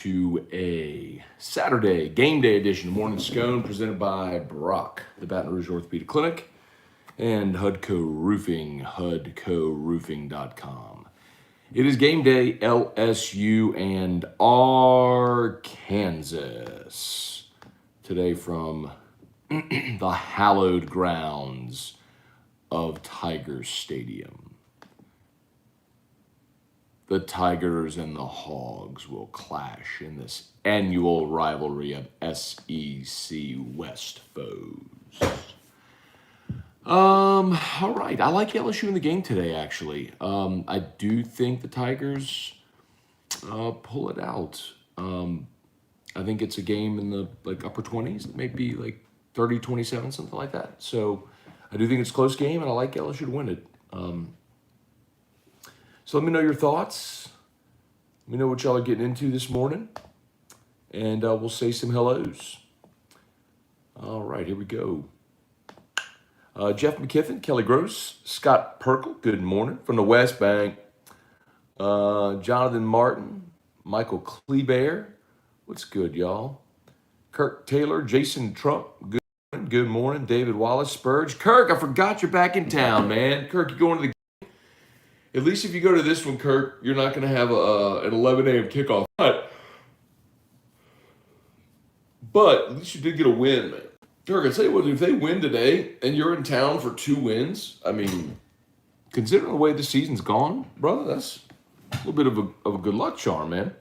to a Saturday game day edition of Morning Scone presented by Brock, the Baton Rouge Orthopedic Clinic, and Hudco Roofing, hudcoroofing.com. It is game day, LSU and Arkansas. Today from the hallowed grounds of Tigers Stadium. The Tigers and the Hogs will clash in this annual rivalry of SEC West foes. All right. I like LSU in the game today, actually. I do think the Tigers pull it out. I think it's a game in the upper 20s, maybe 30-27, something like that. So I do think it's a close game, and I like LSU to win it. So let me know your thoughts. Let me know what y'all are getting into this morning. And we'll say some hellos. All right, here we go. Jeff McKiffin, Kelly Gross, Scott Perkle, good morning. From the West Bank. Jonathan Martin, Michael Kleber, what's good, y'all? Kirk Taylor, Jason Trump, good morning. Good morning. David Wallace, Spurge. Kirk, I forgot you're back in town, man. Kirk, you going to the... At least if you go to this one, Kirk, you're not going to have an 11 a.m. kickoff. But at least you did get a win, man. Kirk, I tell you what, if they win today and you're in town for 2 wins, I mean, considering the way the season's gone, brother, that's a little bit of a good luck charm, man.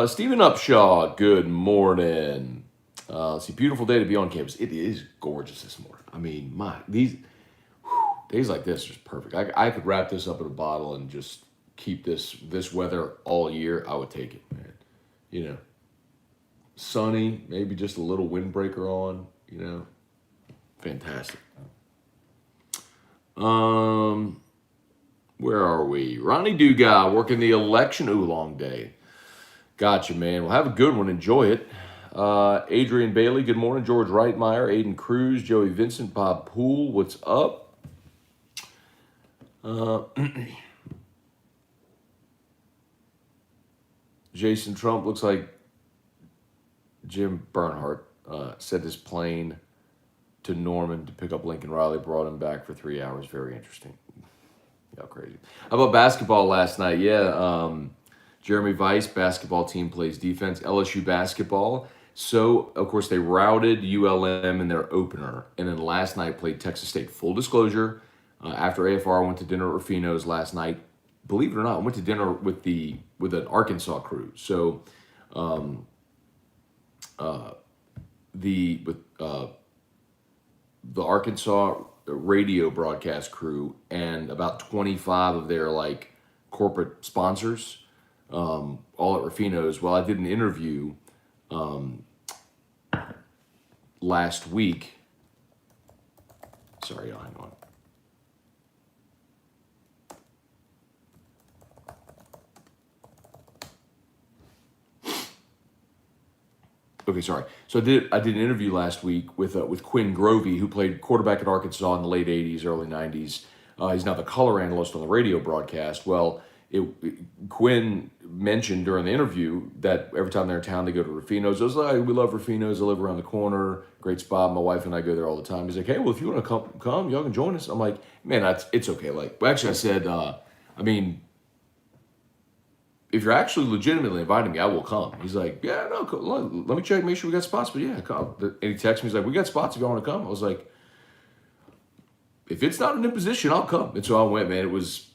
Stephen Upshaw, good morning. It's a beautiful day to be on campus. It is gorgeous this morning. I mean, days like this are just perfect. I could wrap this up in a bottle and just keep this weather all year. I would take it, man. You know, sunny, maybe just a little windbreaker on. You know, fantastic. Where are we? Ronnie Dugas working the election. Ooh, long day. Gotcha, man. Well, have a good one. Enjoy it. Adrian Bailey, good morning. George Reitmeyer, Aiden Cruz, Joey Vincent, Bob Poole, what's up? Jason Trump looks like Jim Bernhardt sent his plane to Norman to pick up Lincoln Riley, brought him back for 3 hours. Very interesting. How crazy. How about basketball last night? Yeah, Jeremy Weiss, basketball team plays defense. LSU basketball. So, of course, they routed ULM in their opener. And then last night played Texas State. Full disclosure, after AFR, I went to dinner at Rufino's last night. Believe it or not, I went to dinner with an Arkansas crew. So, the Arkansas radio broadcast crew and about 25 of their corporate sponsors, all at Rufino's. Well, I did an interview last week. Sorry, hang on. Okay, sorry. So I did an interview last week with Quinn Grovey, who played quarterback at Arkansas in the late 80s, early 90s. He's now the color analyst on the radio broadcast. Well, Quinn mentioned during the interview that every time they're in town, they go to Rufino's. I was like, we love Rufino's. I live around the corner. Great spot. My wife and I go there all the time. He's like, hey, well, if you want to come, y'all can join us. I'm like, man, it's okay. Actually, I said, if you're actually legitimately inviting me, I will come. He's like, yeah, no, let me check, make sure we got spots. But yeah, come. And he texted me, he's like, we got spots if y'all want to come. I was like, if it's not an imposition, I'll come. And so I went, man.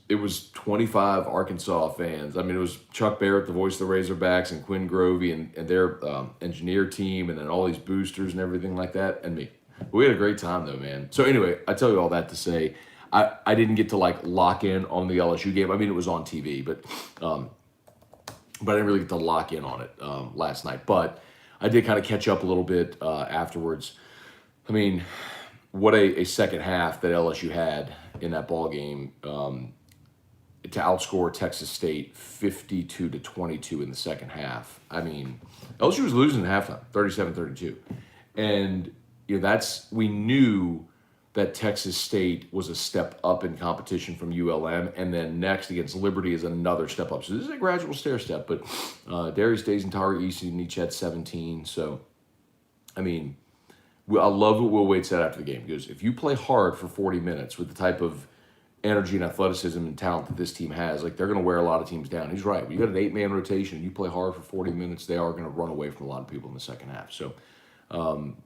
It was 25 Arkansas fans. I mean, it was Chuck Barrett, the voice of the Razorbacks, and Quinn Grovey and their engineer team, and then all these boosters and everything like that, and me. We had a great time, though, man. So anyway, I tell you all that to say, I didn't get to lock in on the LSU game. I mean, it was on TV, but I didn't really get to lock in on it last night. But I did kind of catch up a little bit afterwards. I mean, what a second half that LSU had in that ball game to outscore Texas State 52-22 in the second half. I mean, LSU was losing at halftime, 37-32. And we knew that Texas State was a step up in competition from ULM, and then next against Liberty is another step up. So this is a gradual stair step, but Darius Days and Tari Easton each had 17. So, I mean, I love what Will Wade said after the game. He goes, if you play hard for 40 minutes with the type of energy and athleticism and talent that this team has, like, they're going to wear a lot of teams down. He's right. When you got an 8-man rotation and you play hard for 40 minutes, they are going to run away from a lot of people in the second half. So,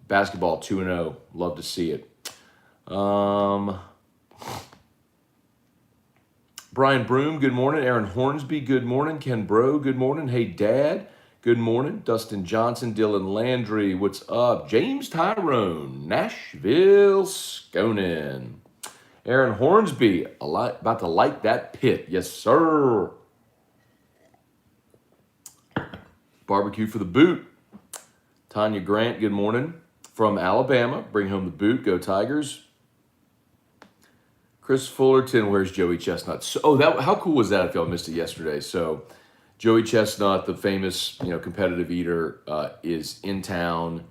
basketball 2-0. Love to see it. Brian Broom, good morning. Aaron Hornsby, good morning. Ken Bro, good morning. Hey, Dad, good morning. Dustin Johnson, Dylan Landry, what's up? James Tyrone, Nashville, Scone. Aaron Hornsby, about to light that pit. Yes, sir. Barbecue for the boot. Tanya Grant, good morning. From Alabama, bring home the boot. Go Tigers. Chris Fullerton, where's Joey Chestnut? So, how cool was that if y'all missed it yesterday? So, Joey Chestnut, the famous, competitive eater, is in town.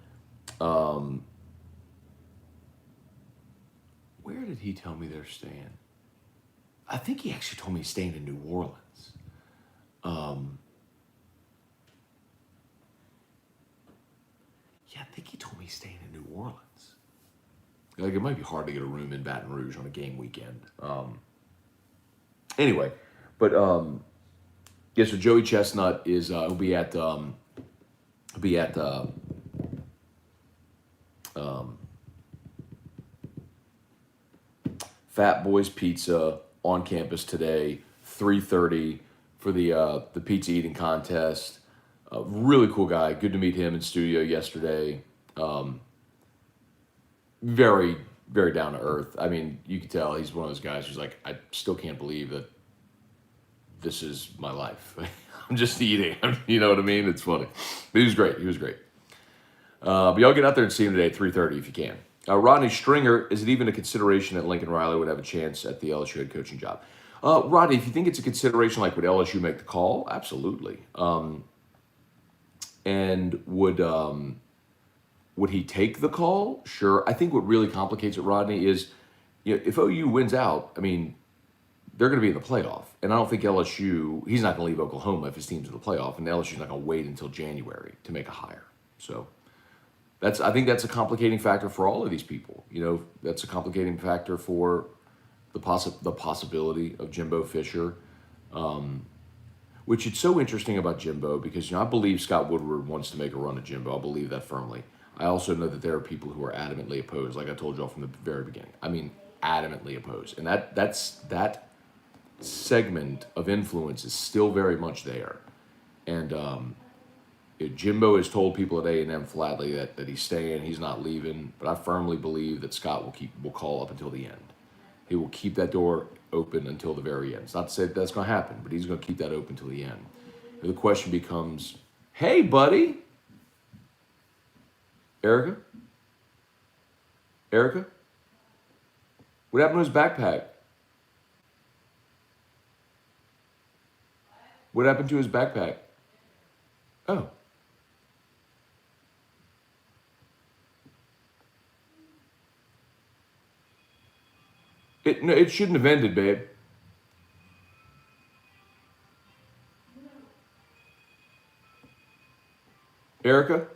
Where did he tell me they're staying? I think he actually told me he's staying in New Orleans. Yeah, I think he told me he's staying in New Orleans. Like, it might be hard to get a room in Baton Rouge on a game weekend. Anyway, but yeah. So Joey Chestnut is will be at Fat Boys Pizza on campus today, 3:30 for the pizza eating contest. Really cool guy. Good to meet him in studio yesterday. Very, very down to earth. I mean, you can tell he's one of those guys who's like, I still can't believe that this is my life. I'm just eating. You know what I mean? It's funny. But he was great. But y'all get out there and see him today at 3:30 if you can. Rodney Stringer, is it even a consideration that Lincoln Reilly would have a chance at the LSU head coaching job? Rodney, if you think it's a consideration, like, would LSU make the call? Absolutely. And would he take the call? Sure. I think what really complicates it, Rodney, is if OU wins out, I mean, they're going to be in the playoff. And I don't think LSU, he's not going to leave Oklahoma if his team's in the playoff, and LSU's not going to wait until January to make a hire. So I think that's a complicating factor for all of these people. That's a complicating factor for the possibility of Jimbo Fisher, which it's so interesting about Jimbo because, I believe Scott Woodward wants to make a run at Jimbo. I believe that firmly. I also know that there are people who are adamantly opposed, like I told y'all from the very beginning. I mean, adamantly opposed. And that segment of influence is still very much there. And Jimbo has told people at A&M flatly that he's staying, he's not leaving. But I firmly believe that Scott will call up until the end. He will keep that door open until the very end. It's not to say that that's going to happen, but he's going to keep that open until the end. And the question becomes, hey, buddy. Erica? What happened to his backpack? What happened to his backpack? Oh. It shouldn't have ended, babe. Erica?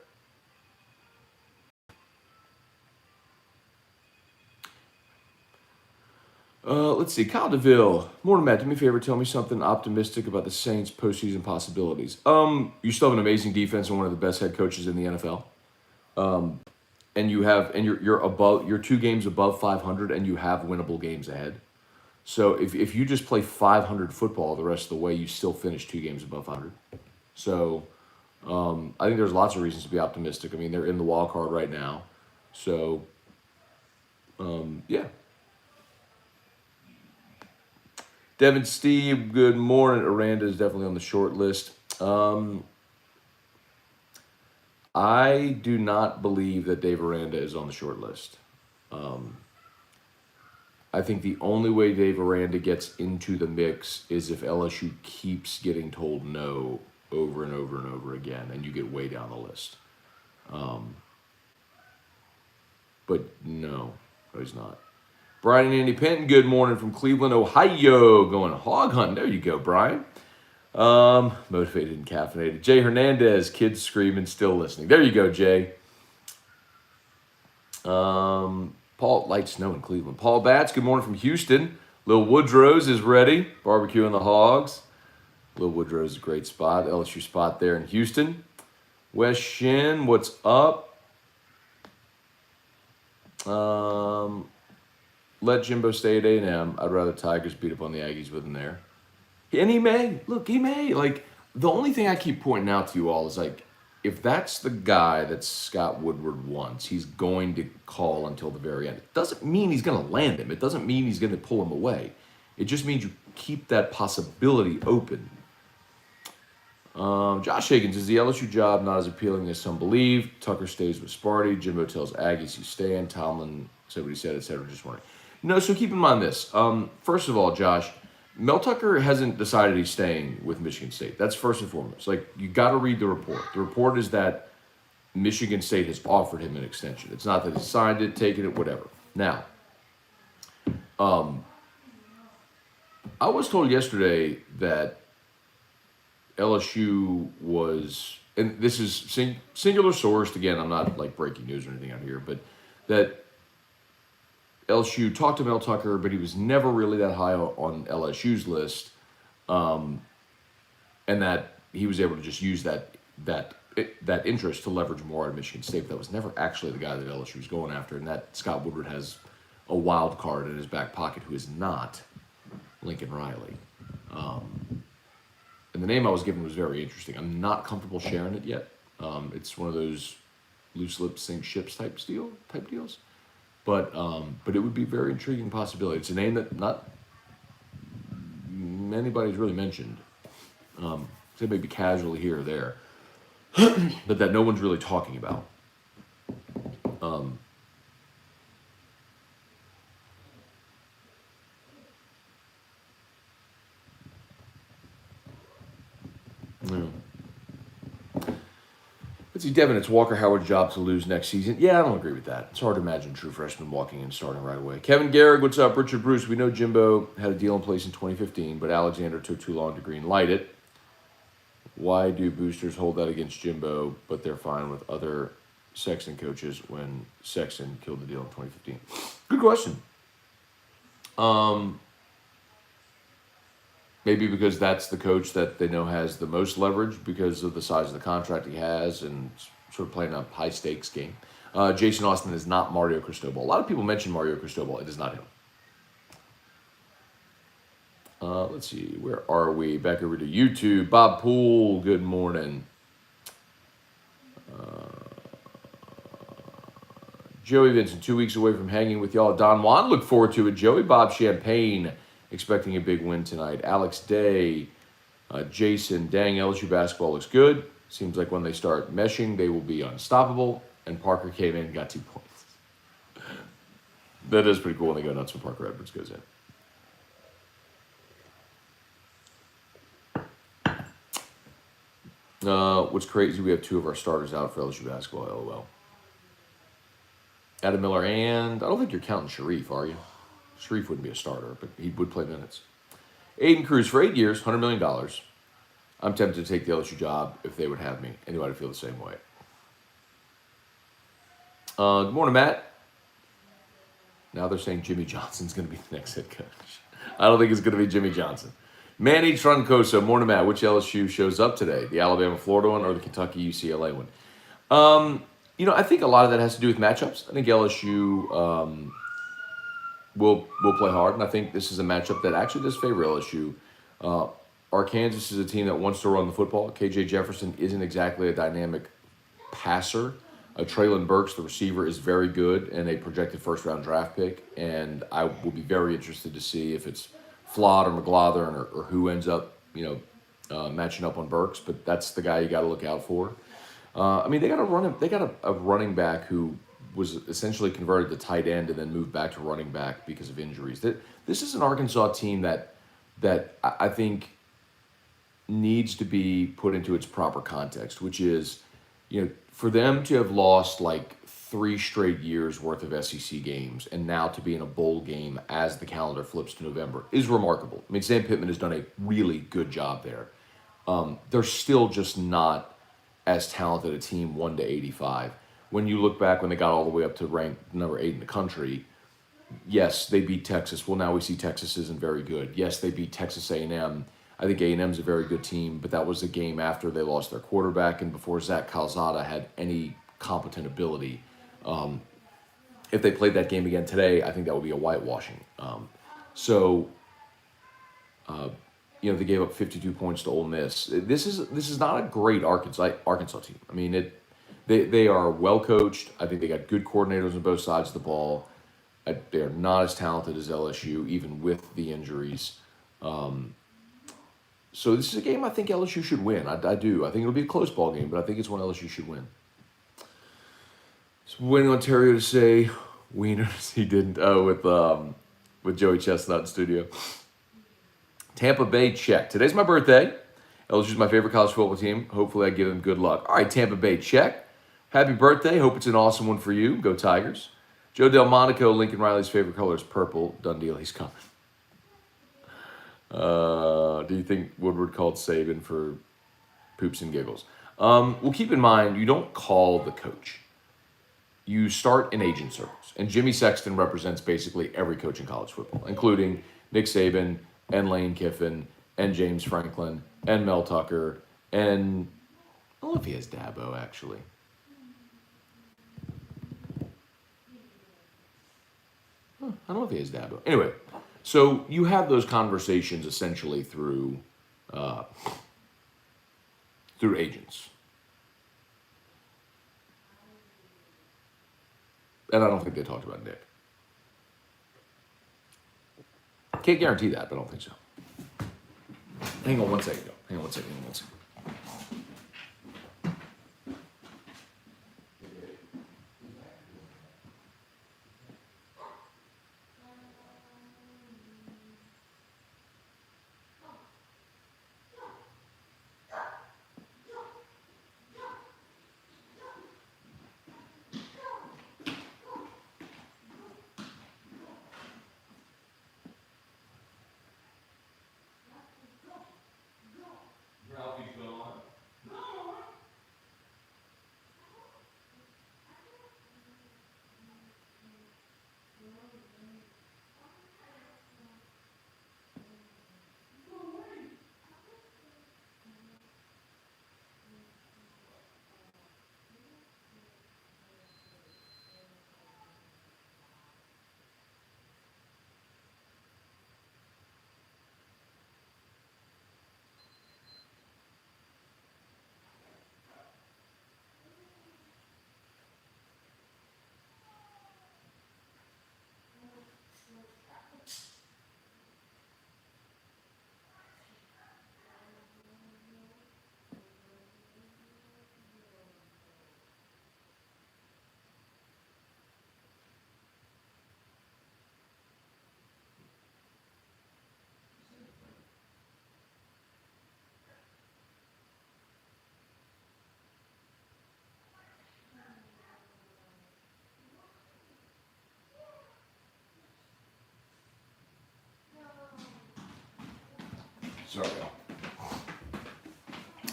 Let's see. Kyle DeVille. Morning, Matt. Do me a favor. Tell me something optimistic about the Saints' postseason possibilities. You still have an amazing defense and one of the best head coaches in the NFL. And you're 2 games above 500, and you have winnable games ahead. So if you just play 500 football the rest of the way, you still finish 2 games above 500. So I think there's lots of reasons to be optimistic. I mean, they're in the wild card right now. So yeah. Devin Steve, good morning. Aranda is definitely on the short list. I do not believe that Dave Aranda is on the short list. I think the only way Dave Aranda gets into the mix is if LSU keeps getting told no over and over and over again, and you get way down the list. But no, he's not. Brian and Andy Penton, good morning from Cleveland, Ohio. Going hog hunting. There you go, Brian. Motivated and caffeinated. Jay Hernandez, kids screaming, still listening. There you go, Jay. Paul, light snow in Cleveland. Paul Batts, good morning from Houston. Lil Woodrow's is ready. Barbecuing the hogs. Lil Woodrow's a great spot. LSU spot there in Houston. Wes Shin, what's up? Let Jimbo stay at A&M. I'd rather Tigers beat up on the Aggies with him there. And he may. Look, he may. Like, the only thing I keep pointing out to you all is, like, if that's the guy that Scott Woodward wants, he's going to call until the very end. It doesn't mean he's going to land him. It doesn't mean he's going to pull him away. It just means you keep that possibility open. Josh Higgins, is the LSU job not as appealing as some believe? Tucker stays with Sparty. Jimbo tells Aggies he's staying. Tomlin said what he said, etc. Just wondering. No, so keep in mind this. First of all, Josh, Mel Tucker hasn't decided he's staying with Michigan State. That's first and foremost. Like, you got to read the report. The report is that Michigan State has offered him an extension. It's not that he signed it, taken it, whatever. Now, I was told yesterday that LSU was, and this is singular sourced, again, I'm not like breaking news or anything out here, but that LSU talked to Mel Tucker, but he was never really that high on LSU's list, and that he was able to just use that interest to leverage more at Michigan State. But that was never actually the guy that LSU was going after, and that Scott Woodward has a wild card in his back pocket who is not Lincoln Reilly. And the name I was given was very interesting. I'm not comfortable sharing it yet. It's one of those loose lips sink ships type deals. But it would be a very intriguing possibility. It's a name that not anybody's really mentioned. They may be casually here or there, but that no one's really talking about. Let's see, Devin, it's Walker Howard's job to lose next season. Yeah, I don't agree with that. It's hard to imagine a true freshman walking in and starting right away. Kevin Garrick, what's up? Richard Bruce, we know Jimbo had a deal in place in 2015, but Alexander took too long to green light it. Why do boosters hold that against Jimbo, but they're fine with other Sexton coaches when Sexton killed the deal in 2015? Good question. Maybe because that's the coach that they know has the most leverage because of the size of the contract he has and sort of playing a high-stakes game. Jason Austin is not Mario Cristobal. A lot of people mention Mario Cristobal. It is not him. Let's see. Where are we? Back over to YouTube. Bob Poole, good morning. Joey Vincent, 2 weeks away from hanging with y'all. Don Juan, look forward to it. Joey Bob Champagne, expecting a big win tonight. Alex Day, Jason, dang, LSU basketball looks good. Seems like when they start meshing, they will be unstoppable. And Parker came in and got 2 points. That is pretty cool when they go nuts when Parker Edwards goes in. What's crazy, we have 2 of our starters out for LSU basketball, LOL. Adam Miller, and I don't think you're counting Sharif, are you? Sharif wouldn't be a starter, but he would play minutes. Aiden Cruz, for 8 years, $100 million. I'm tempted to take the LSU job if they would have me. Anybody feel the same way? Good morning, Matt. Now they're saying Jimmy Johnson's going to be the next head coach. I don't think it's going to be Jimmy Johnson. Manny Troncoso, morning, Matt. Which LSU shows up today? The Alabama-Florida one or the Kentucky-UCLA one? I think a lot of that has to do with matchups. I think LSU will play hard, and I think this is a matchup that actually does favor LSU. Arkansas is a team that wants to run the football. KJ Jefferson isn't exactly a dynamic passer. Traylon Burks, the receiver, is very good and a projected first-round draft pick, and I will be very interested to see if it's Flott or McLaughlin or who ends up, matching up on Burks. But that's the guy you got to look out for. They got a running back who was essentially converted to tight end and then moved back to running back because of injuries. This is an Arkansas team that I think needs to be put into its proper context, which is, for them to have lost like 3 straight years worth of SEC games, and now to be in a bowl game as the calendar flips to November is remarkable. I mean, Sam Pittman has done a really good job there. They're still just not as talented a team 1 to 85. When you look back when they got all the way up to rank number 8 in the country, yes, they beat Texas. Well, now we see Texas isn't very good. Yes, they beat Texas A&M. I think A&M's a very good team, but that was a game after they lost their quarterback and before Zach Calzada had any competent ability. If they played that game again today, I think that would be a whitewashing. They gave up 52 points to Ole Miss. This is not a great Arkansas team. I mean, they are well coached. I think they got good coordinators on both sides of the ball. They are not as talented as LSU, even with the injuries. So this is a game I think LSU should win. I do. I think it'll be a close ball game, but I think it's one LSU should win. So waiting on Ontario to say wieners. He didn't. With Joey Chestnut in studio. Tampa Bay check. Today's my birthday. LSU's my favorite college football team. Hopefully I give them good luck. All right, Tampa Bay check. Happy birthday. Hope it's an awesome one for you. Go Tigers. Joe Delmonico, Lincoln Riley's favorite color is purple. Done deal. He's coming. Do you think Woodward called Saban for poops and giggles? Well, keep in mind, you don't call the coach. You start in agent circles. And Jimmy Sexton represents basically every coach in college football, including Nick Saban and Lane Kiffin and James Franklin and Mel Tucker. And I don't know if he has Dabo, actually. I don't know if he has Dabo. Anyway, so you have those conversations essentially through agents. And I don't think they talked about Nick. Can't guarantee that, but I don't think so. Hang on one second. Hang on one second.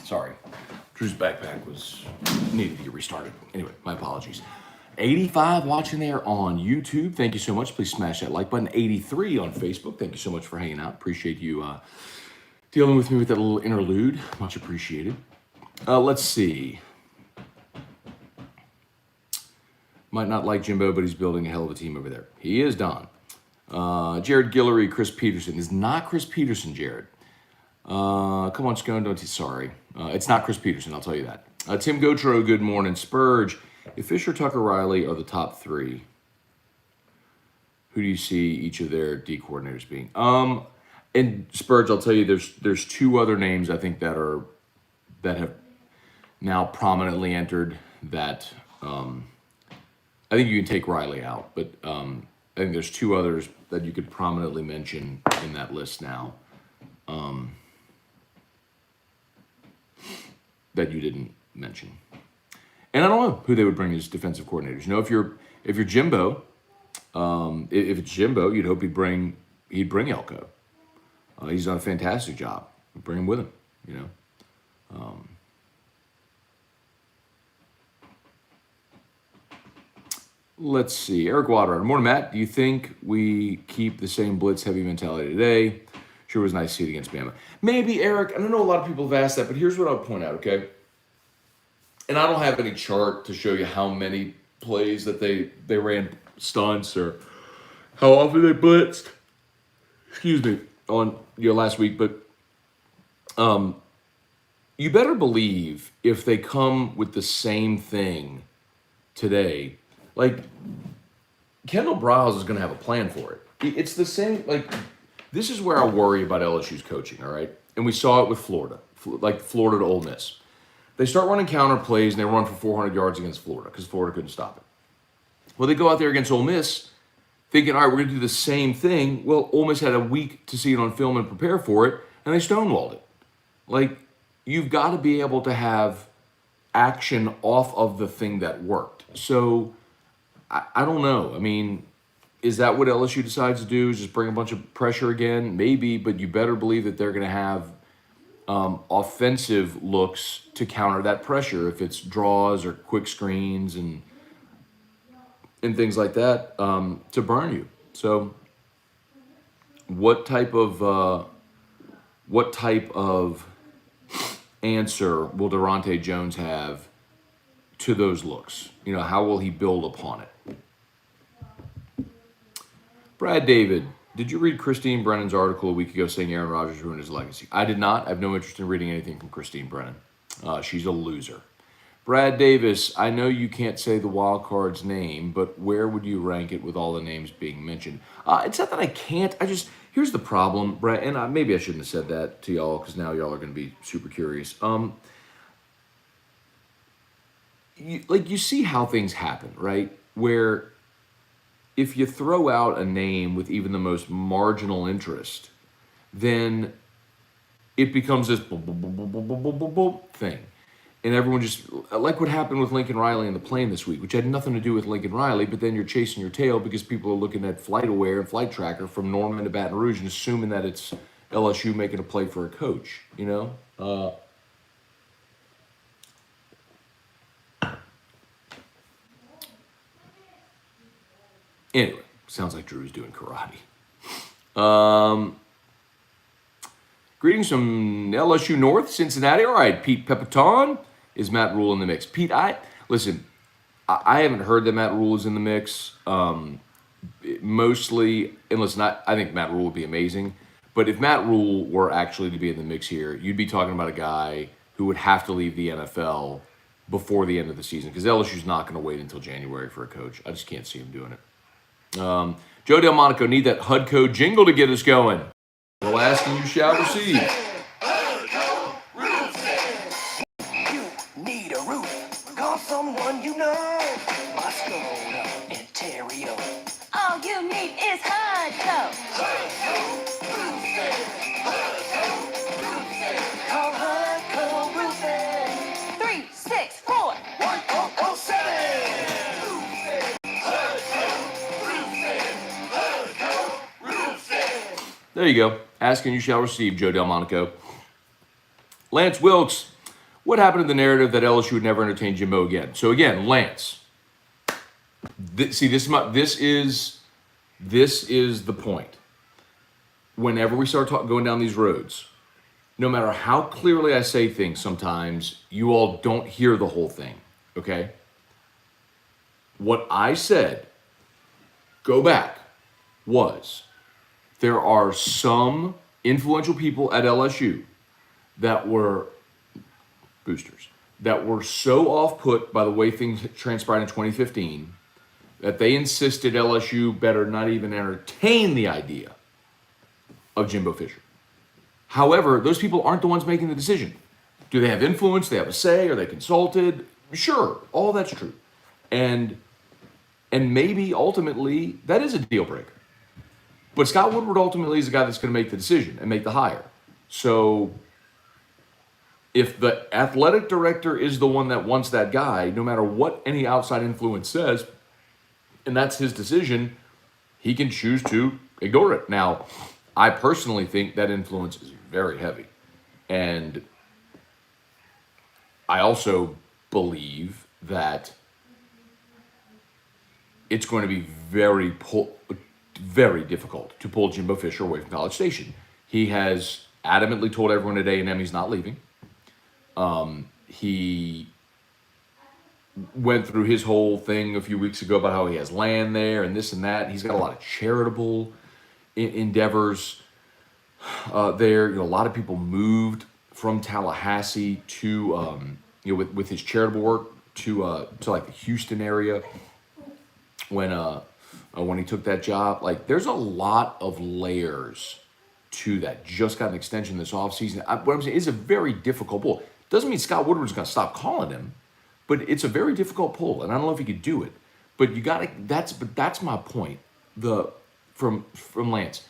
Sorry. Drew's backpack needed to get restarted. Anyway, my apologies. 85 watching there on YouTube. Thank you so much. Please smash that like button. 83 on Facebook. Thank you so much for hanging out. Appreciate you dealing with me with that little interlude. Much appreciated. Let's see. Might not like Jimbo, but he's building a hell of a team over there. He is, Don. Jared Guillory, Chris Peterson. Is not Chris Peterson, Jared. Come on, Scone, don't you? Sorry. It's not Chris Peterson, I'll tell you that. Tim Gotro, good morning. Spurge, if Fisher, Tucker, Reilly are the top 3, who do you see each of their D coordinators being? And Spurge, I'll tell you, there's 2 other names I think that have now prominently entered that. I think you can take Reilly out, but I think there's 2 others that you could prominently mention in that list now. That you didn't mention. And I don't know who they would bring as defensive coordinators. You know, if you're Jimbo, if it's Jimbo, you'd hope he'd bring Elko. He's done a fantastic job. Bring him with him. You know. Let's see. Eric Water. Morning, Matt. Do you think we keep the same blitz heavy mentality today? Sure was nice to see it against Bama. Maybe, Eric. I don't know a lot of people have asked that, but here's what I'll point out, okay? And I don't have any chart to show you how many plays that they ran stunts or how often they blitzed. Excuse me, on last week, but you better believe if they come with the same thing today, like Kendall Browse is going to have a plan for it. It's the same. Like this is where I worry about LSU's coaching. All right, and we saw it with Florida, like Florida to Ole Miss. They start running counter plays and they run for 400 yards against Florida because Florida couldn't stop it. Well, they go out there against Ole Miss thinking, all right, we're going to do the same thing. Well, Ole Miss had a week to see it on film and prepare for it, and they stonewalled it. Like, you've got to be able to have action off of the thing that worked. So, I don't know. I mean, is that what LSU decides to do, is just bring a bunch of pressure again? Maybe, but you better believe that they're going to have offensive looks to counter that pressure if it's draws or quick screens and things like that to burn you. So what type of answer will Durante Jones have to those looks? You know, how will he build upon it? Brad David, did you read Christine Brennan's article a week ago saying Aaron Rodgers ruined his legacy? I did not. I have no interest in reading anything from Christine Brennan. She's a loser. Brad Davis, I know you can't say the wild card's name, but where would you rank it with all the names being mentioned? It's not that I can't. Here's the problem, Brad, and maybe I shouldn't have said that to y'all because now y'all are going to be super curious. You see how things happen, right? Where if you throw out a name with even the most marginal interest, then it becomes this thing. And everyone just, like what happened with Lincoln Reilly in the plane this week, which had nothing to do with Lincoln Reilly, but then you're chasing your tail because people are looking at Flight Aware and Flight Tracker from Norman to Baton Rouge and assuming that it's LSU making a play for a coach, you know? Anyway, sounds like Drew's doing karate. Greetings from LSU North, Cincinnati. All right, Pete Pepiton. Is Matt Rule in the mix? Pete, I haven't heard that Matt Rule is in the mix. Mostly, and listen, I think Matt Rule would be amazing. But if Matt Rule were actually to be in the mix here, you'd be talking about a guy who would have to leave the NFL before the end of the season because LSU's not going to wait until January for a coach. I just can't see him doing it. Joe Delmonico, need that HUD code jingle to get us going. We'll ask and you shall receive. Someone you know, Scone, Ontario. All you need is HUD call HUD Roofing. 364-1007. There you go. Ask and you shall receive, Joe Delmonico. Lance Wilkes. What happened to the narrative that LSU would never entertain Jimbo again? So again, Lance, this is the point. Whenever we start going down these roads, no matter how clearly I say things, sometimes you all don't hear the whole thing. Okay. What I said, go back, was there are some influential people at LSU that were boosters that were so off-put by the way things transpired in 2015 that they insisted LSU better not even entertain the idea of Jimbo Fisher. However, those people aren't the ones making the decision. Do they have influence? Do they have a say? Are they consulted? Sure, all that's true. And maybe ultimately that is a deal breaker. But Scott Woodward ultimately is the guy that's going to make the decision and make the hire. So if the athletic director is the one that wants that guy, no matter what any outside influence says, and that's his decision, he can choose to ignore it. Now, I personally think that influence is very heavy. And I also believe that it's going to be very difficult to pull Jimbo Fisher away from College Station. He has adamantly told everyone at A&M he's not leaving. He went through his whole thing a few weeks ago about how he has land there and this and that. He's got a lot of charitable endeavors there. A lot of people moved from Tallahassee to with his charitable work to like the Houston area when he took that job. Like, there's a lot of layers to that. Just got an extension this offseason. What I'm saying is a very difficult pull. Doesn't mean Scott Woodward's going to stop calling him, but it's a very difficult pull, and I don't know if he could do it. But you got to. That's my point. From Lance.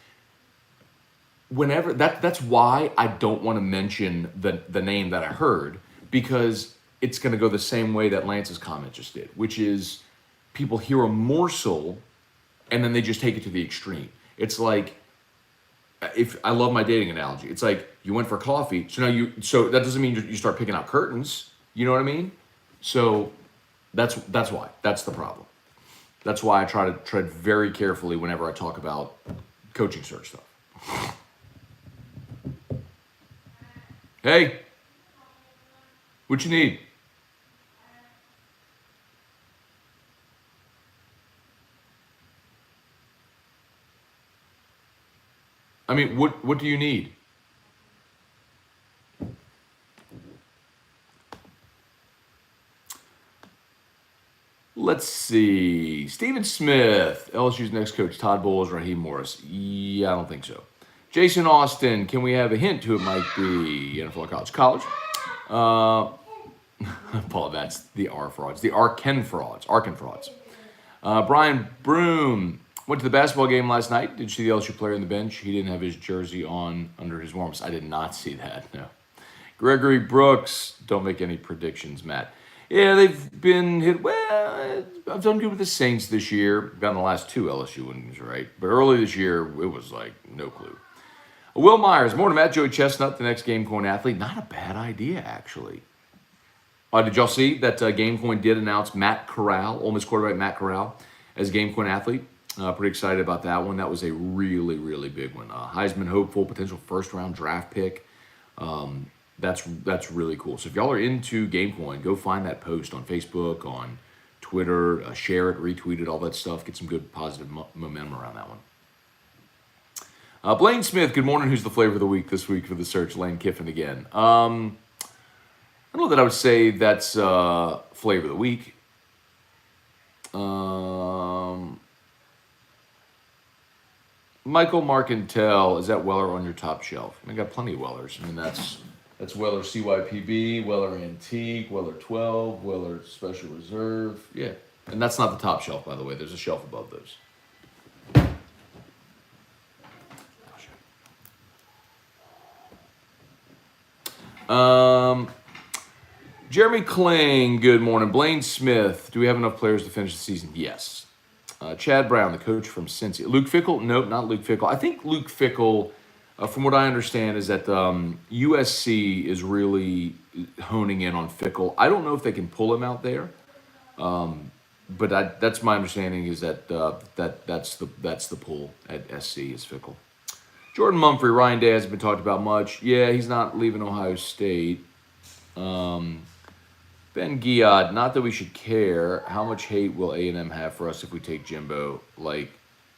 Whenever that's why I don't want to mention the name that I heard, because it's going to go the same way that Lance's comment just did, which is people hear a morsel and then they just take it to the extreme. It's like, if I love my dating analogy, it's like you went for coffee, so that doesn't mean you start picking out curtains. You know what I mean? So that's why. That's the problem. That's why I try to tread very carefully whenever I talk about coaching search stuff. Hey, what you need? I mean, what do you need? Let's see. Stephen Smith, LSU's next coach, Todd Bowles, Raheem Morris. Yeah, I don't think so. Jason Austin, can we have a hint who it might be? NFL College. Paul, that's the R frauds. The Arken frauds. Brian Broom went to the basketball game last night. Did you see the LSU player on the bench? He didn't have his jersey on under his warm-ups. I did not see that, no. Gregory Brooks, don't make any predictions, Matt. Yeah, they've been hit. Well, I've done good with the Saints this year. Gotten the last 2 LSU wins, right? But early this year, it was like no clue. Will Myers, morning, Matt. Joey Chestnut, the next GameCoin athlete. Not a bad idea, actually. Did y'all see that GameCoin did announce Matt Corral, Ole Miss quarterback Matt Corral, as GameCoin athlete? Pretty excited about that one. That was a really, really big one. Heisman hopeful, potential first-round draft pick. That's really cool. So if y'all are into GameCoin, go find that post on Facebook, on Twitter, share it, retweet it, all that stuff. Get some good positive momentum around that one. Blaine Smith, good morning. Who's the flavor of the week this week for the search? Lane Kiffin again. I don't know that I would say that's flavor of the week. Michael Marcantel, is that Weller on your top shelf? I got plenty of Wellers. I mean, that's Weller CYPB, Weller Antique, Weller 12, Weller Special Reserve. Yeah. And that's not the top shelf, by the way. There's a shelf above those. Jeremy Kling, good morning. Blaine Smith, do we have enough players to finish the season? Yes. Chad Brown, the coach from Cincy. Luke Fickell? Nope, not Luke Fickell. I think Luke Fickell, from what I understand, is that USC is really honing in on Fickell. I don't know if they can pull him out there, but that's my understanding is that that's the pull at SC is Fickell. Jordan Mumphrey, Ryan Day hasn't been talked about much. Yeah, he's not leaving Ohio State. Ben Giad, not that we should care. How much hate will A&M have for us if we take Jimbo, like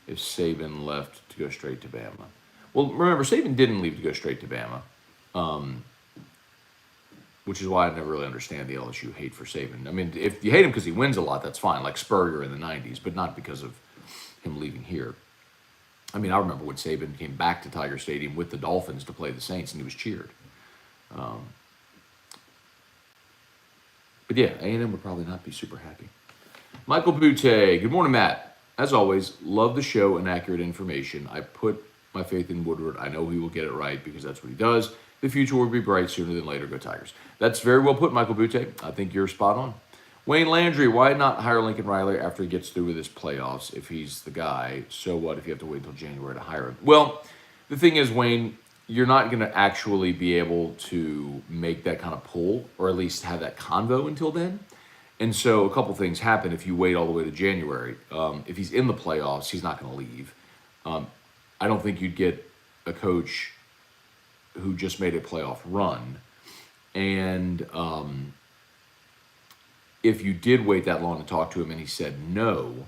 if Saban left to go straight to Bama? Well, remember, Saban didn't leave to go straight to Bama, which is why I never really understand the LSU hate for Saban. I mean, if you hate him because he wins a lot, that's fine, like Spurrier in the 90s, but not because of him leaving here. I mean, I remember when Saban came back to Tiger Stadium with the Dolphins to play the Saints, and he was cheered. But yeah, A&M would probably not be super happy. Michael Butte, good morning, Matt. As always, love the show and accurate information. I put my faith in Woodward. I know he will get it right because that's what he does. the future will be bright sooner than later. Go Tigers. That's very well put, Michael Butte. I think you're spot on. Wayne Landry, why not hire Lincoln Riley after he gets through with his playoffs if he's the guy? So what if you have to wait until January to hire him? Well, the thing is, Wayne, you're not going to actually be able to make that kind of pull, or at least have that convo until then. And so a couple things happen if you wait all the way to January. If he's in the playoffs, he's not going to leave. I don't think you'd get a coach who just made a playoff run. And if you did wait that long to talk to him and he said no,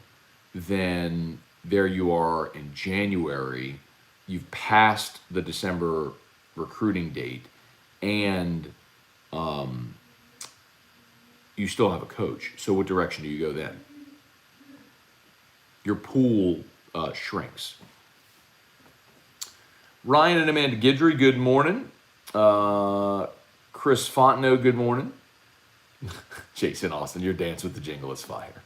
then there you are in January. You've passed the December recruiting date, and you still have a coach. So what direction do you go then? Your pool shrinks. Ryan and Amanda Guidry, good morning. Chris Fontenot, good morning. Jason Austin, your dance with the jingle is fire.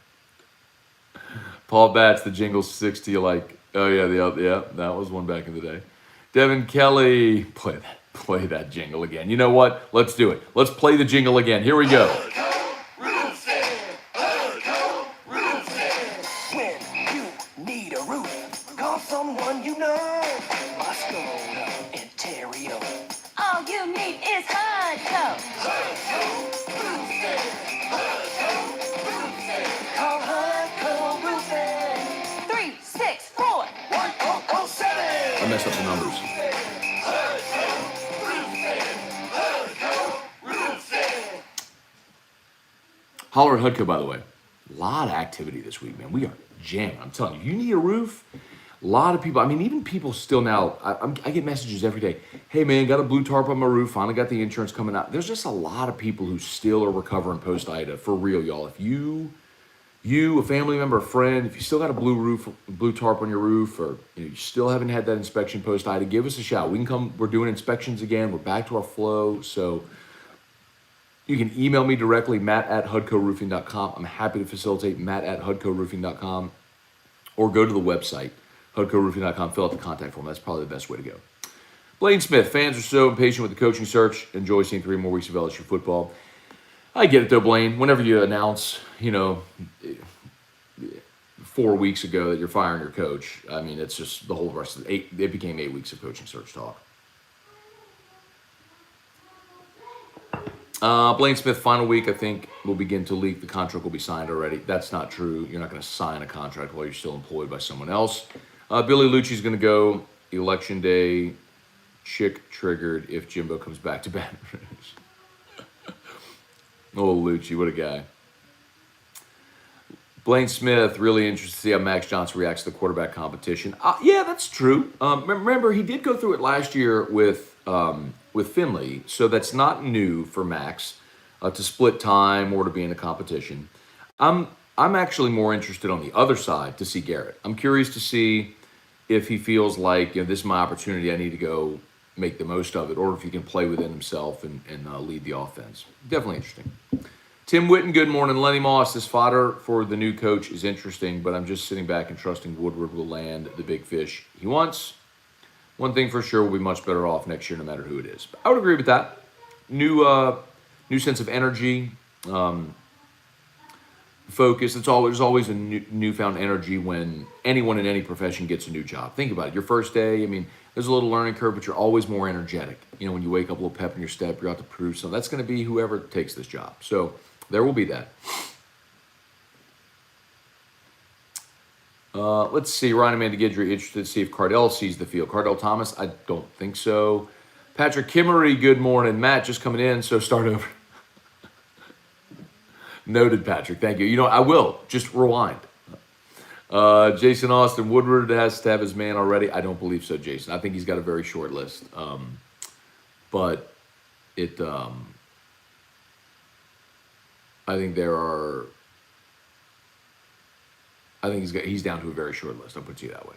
Paul Batts, the jingle 60, like, oh yeah, that was one back in the day. Devin Kelly, play that jingle again. You know what? Let's do it. Let's play the jingle again. Here we go. When you need a roof, call someone you know. My Scone, Ontario. All you need is Hudco. Call Hudco Roofing. 364-1407. I messed up the numbers. Holler at Hudco, by the way. A lot of activity this week, man. We are jamming. I'm telling you, you need a roof. A lot of people, I mean, even people still now, I get messages every day. Hey, man, got a blue tarp on my roof. Finally got the insurance coming out. There's just a lot of people who still are recovering post-Ida. For real, y'all. If you, a family member, a friend, if you still got a blue tarp on your roof, or you still haven't had that inspection post-Ida, give us a shout. We can come. We're doing inspections again. We're back to our flow. So you can email me directly, matt@hudcoroofing.com. I'm happy to facilitate, matt@hudcoroofing.com. Or go to the website, hudcoroofing.com, fill out the contact form. That's probably the best way to go. Blaine Smith, fans are so impatient with the coaching search. Enjoy seeing 3 more weeks of LSU football. I get it though, Blaine. Whenever you announce, 4 weeks ago that you're firing your coach, I mean, it's just the whole rest of it became 8 weeks of coaching search talk. Blaine Smith, final week, I think, will begin to leak. The contract will be signed already. That's not true. You're not going to sign a contract while you're still employed by someone else. Billy Lucci's going to go election day. Chick triggered if Jimbo comes back to Baton Rouge. Oh, Lucci, what a guy. Blaine Smith, really interested to see how Max Johnson reacts to the quarterback competition. Yeah, that's true. Remember, he did go through it last year with Finley, so that's not new for Max to split time or to be in a competition. I'm actually more interested on the other side to see Garrett. I'm curious to see if he feels like, this is my opportunity, I need to go make the most of it, or if he can play within himself and lead the offense. Definitely interesting. Tim Witten, good morning. Lenny Moss, this fodder for the new coach is interesting, but I'm just sitting back and trusting Woodward will land the big fish he wants. One thing for sure, we'll be much better off next year no matter who it is. I would agree with that. New sense of energy, focus. There's always a newfound energy when anyone in any profession gets a new job. Think about it. Your first day, there's a little learning curve, but you're always more energetic. When you wake up, a little pep in your step, you're out to prove something. That's going to be whoever takes this job. So there will be that. Let's see. Ryan Amanda Guidry, interested to see if Cardell sees the field. Cardell Thomas, I don't think so. Patrick Kimmery, good morning. Matt, just coming in, so start over. Noted, Patrick. Thank you. I will. Just rewind. Jason Austin, Woodward has to have his man already. I don't believe so, Jason. I think he's got a very short list. But it, I think he's down to a very short list. I'll put you that way.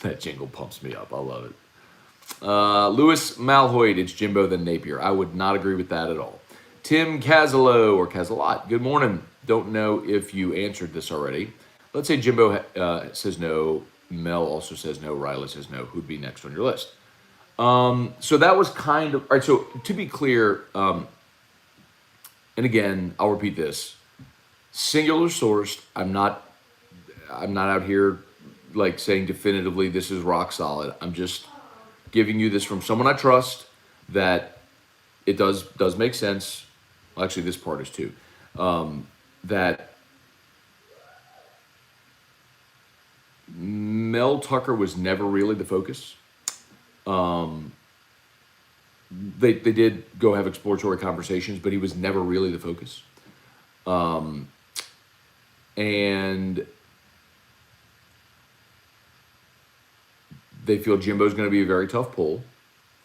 That jingle pumps me up. I love it. Lewis Malhoid, it's Jimbo then Napier. I would not agree with that at all. Tim Casalo or Casalot, good morning. Don't know if you answered this already. Let's say Jimbo says no. Mel also says no. Reilly says no. Who'd be next on your list? So that was kind of all right. So to be clear, and again, I'll repeat this: singular sourced. I'm not out here like saying definitively this is rock solid. I'm just giving you this from someone I trust that it does make sense. Well, actually, this part is too. That Mel Tucker was never really the focus. They did go have exploratory conversations, but he was never really the focus. And they feel Jimbo's going to be a very tough pull.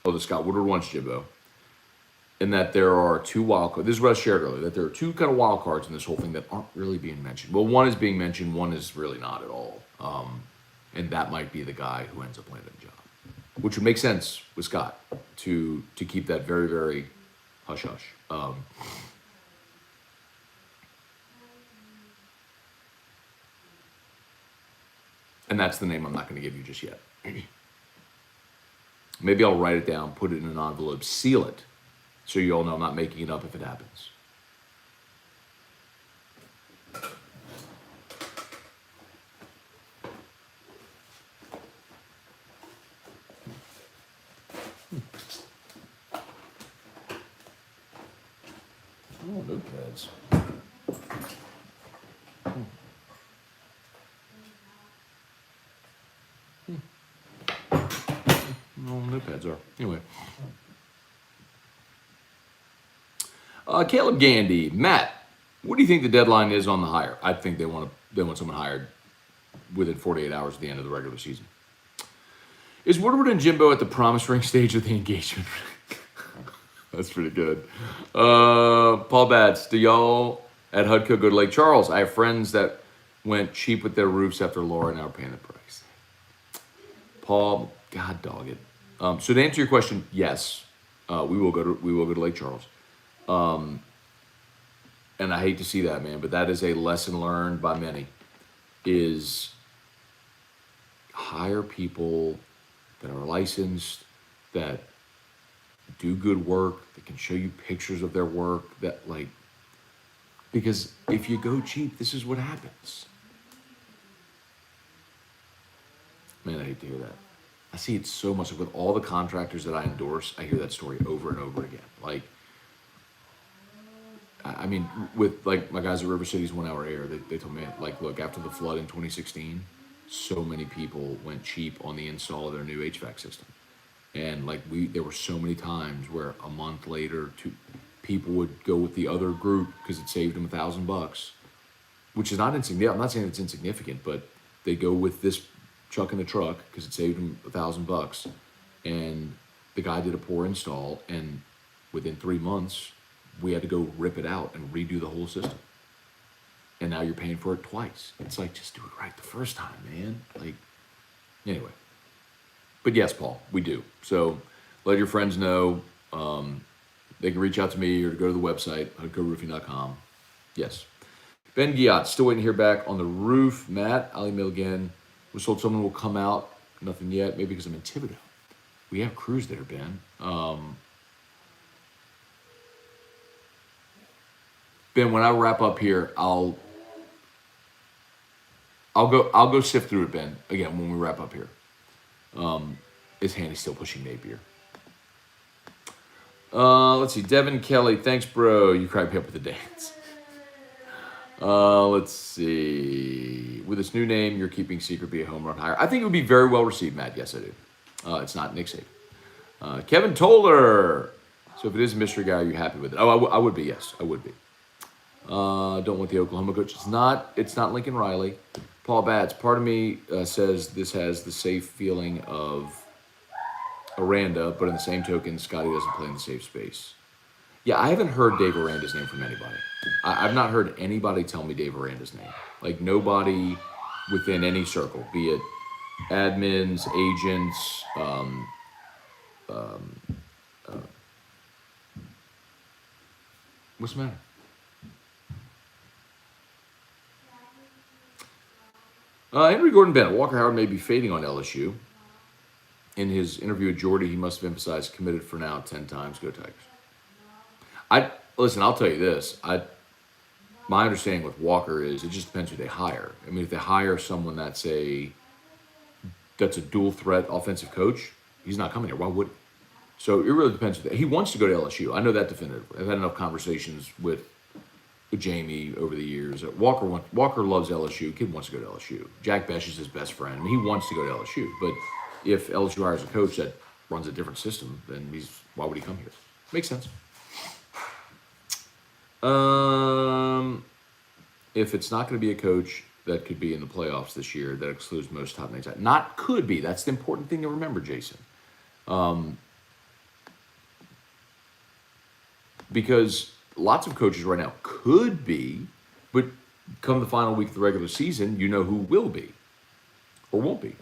Although Scott Woodward wants Jimbo. And that there are two wild cards. This is what I shared earlier, that there are two kind of wild cards in this whole thing that aren't really being mentioned. Well, one is being mentioned, one is really not at all. And that might be the guy who ends up landing the job. Which would make sense with Scott to keep that very, very hush-hush. And that's the name I'm not going to give you just yet. Maybe I'll write it down, put it in an envelope, seal it, so you all know I'm not making it up if it happens. Oh, notepads. No, notepads are. Anyway. Caleb Gandy, Matt, what do you think the deadline is on the hire? I think they want someone hired within 48 hours at the end of the regular season. Is Woodward and Jimbo at the promise ring stage of the engagement ring? That's pretty good. Paul Batts, do y'all at HUDCO go to Lake Charles? I have friends that went cheap with their roofs after Laura and now are paying the price. Paul, God dog it. So to answer your question, yes, we will go to Lake Charles. And I hate to see that, man, but that is a lesson learned by many, is hire people that are licensed, that do good work, that can show you pictures of their work, that like, because if you go cheap, this is what happens. Man, I hate to hear that. I see it so much with all the contractors that I endorse. I hear that story over and over again. Like, I mean, with like my guys at River City's 1 Hour Air, they told me, like, look, after the flood in 2016, so many people went cheap on the install of their new HVAC system. And like there were so many times where a month later, people would go with the other group because it saved them $1,000, which is not insignificant. I'm not saying it's insignificant, but they go with this chuck in the truck because it saved them $1,000. And the guy did a poor install, and within 3 months, we had to go rip it out and redo the whole system. And now you're paying for it twice. It's like, just do it right the first time, man. Like, anyway. But yes, Paul, we do. So let your friends know. They can reach out to me or go to the website, hudcoroofing.com. Yes. Ben Giat, still waiting to hear back on the roof. Matt, I'll email again. Was told someone will come out. Nothing yet. Maybe because I'm in Thibodeau. We have crews there, Ben. Ben, when I wrap up here, I'll go sift through it, Ben. Again, when we wrap up here. Is Handy still pushing Napier? Let's see. Devin Kelly, thanks, bro. You cried me up with the dance. Let's see. With this new name, you're keeping secret be a home run hire. I think it would be very well received, Matt. Yes, I do. It's not Nick Saban. Kevin Toller. So if it is a mystery guy, are you happy with it? Oh, I would be. Yes, I would be. Don't want the Oklahoma coach. It's not Lincoln Reilly. Paul Batts. Part of me says this has the safe feeling of Aranda, but in the same token, Scotty doesn't play in the safe space. Yeah, I haven't heard Dave Aranda's name from anybody. I've not heard anybody tell me Dave Aranda's name. Like, nobody within any circle, be it admins, agents, what's the matter? Henry Gordon Bennett. Walker Howard may be fading on LSU. in his interview with Jordy, he must have emphasized committed for now 10 times. Go Tigers. I'll tell you this. My understanding with Walker is it just depends who they hire. I mean, if they hire someone that's a dual threat offensive coach, he's not coming here. Why would he? So it really depends. He wants to go to LSU. I know that definitively. I've had enough conversations with Jamie over the years. Walker loves LSU. Kid wants to go to LSU. Jack Besh is his best friend. I mean, he wants to go to LSU. But if LSU hires a coach that runs a different system, then why would he come here? Makes sense. If it's not going to be a coach that could be in the playoffs this year, that excludes most top names. Not could be. That's the important thing to remember, Jason. Because lots of coaches right now could be, but come the final week of the regular season, you know who will be or won't be,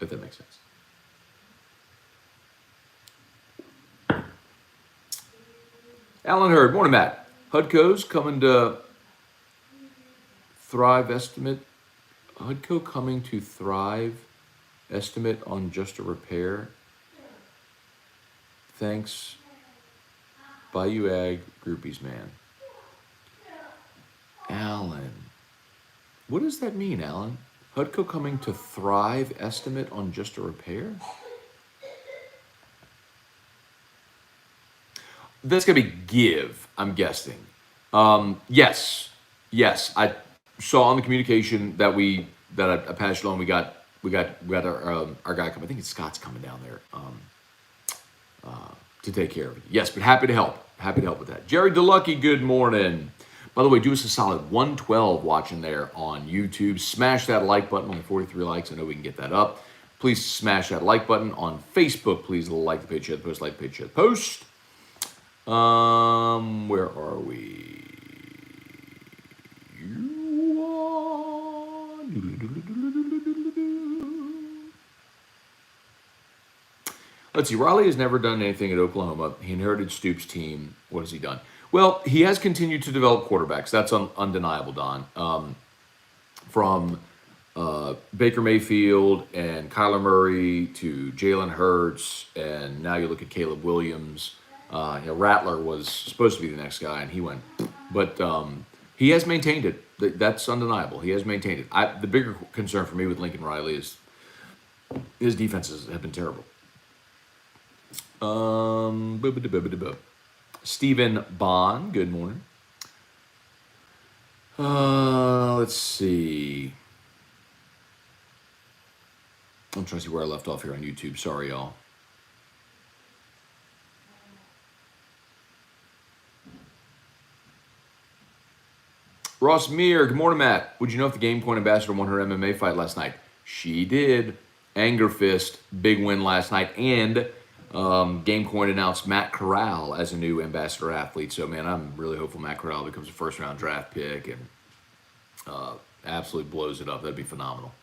if that makes sense. Alan Hurd, morning, Matt. Hudco's coming to Thrive estimate. Hudco coming to Thrive estimate on just a repair. Thanks. Bayou Ag Groupies, man. Alan. What does that mean, Alan? Hudco coming to Thrive estimate on just a repair? That's going to be give, I'm guessing. Yes. I saw on the communication that I passed along. We got our guy coming. I think it's Scott's coming down there to take care of it. Yes, but happy to help. Happy to help with that. Jerry DeLucky, good morning. By the way, do us a solid 112 watching there on YouTube. Smash that like button. Only 43 likes. I know we can get that up. Please smash that like button on Facebook. Please like the page, share the post, like the page, share the post. Where are we? Let's see. Reilly has never done anything at Oklahoma. He inherited Stoops' team. What has he done? Well, he has continued to develop quarterbacks. That's undeniable, Don. From Baker Mayfield and Kyler Murray to Jalen Hurts, and now you look at Caleb Williams. Rattler was supposed to be the next guy, and he went. But he has maintained it. That's undeniable. He has maintained it. The bigger concern for me with Lincoln Riley is his defenses have been terrible. Stephen Bond, good morning. Let's see. I'm trying to see where I left off here on YouTube. Sorry, y'all. Ross Meir, good morning, Matt. Would you know if the Game Point ambassador won her MMA fight last night? She did. Anger Fist, big win last night. And Game Point announced Matt Corral as a new ambassador athlete. So, man, I'm really hopeful Matt Corral becomes a first-round draft pick and absolutely blows it up. That'd be phenomenal.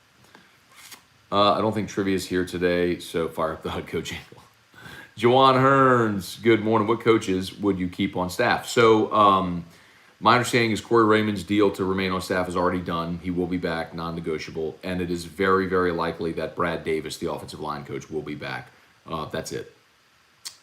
I don't think Trivia is here today, so fire up the head coach angle. Jawan Hearns, good morning. What coaches would you keep on staff? So, my understanding is Corey Raymond's deal to remain on staff is already done. He will be back, non-negotiable. And it is very, very likely that Brad Davis, the offensive line coach, will be back. That's it.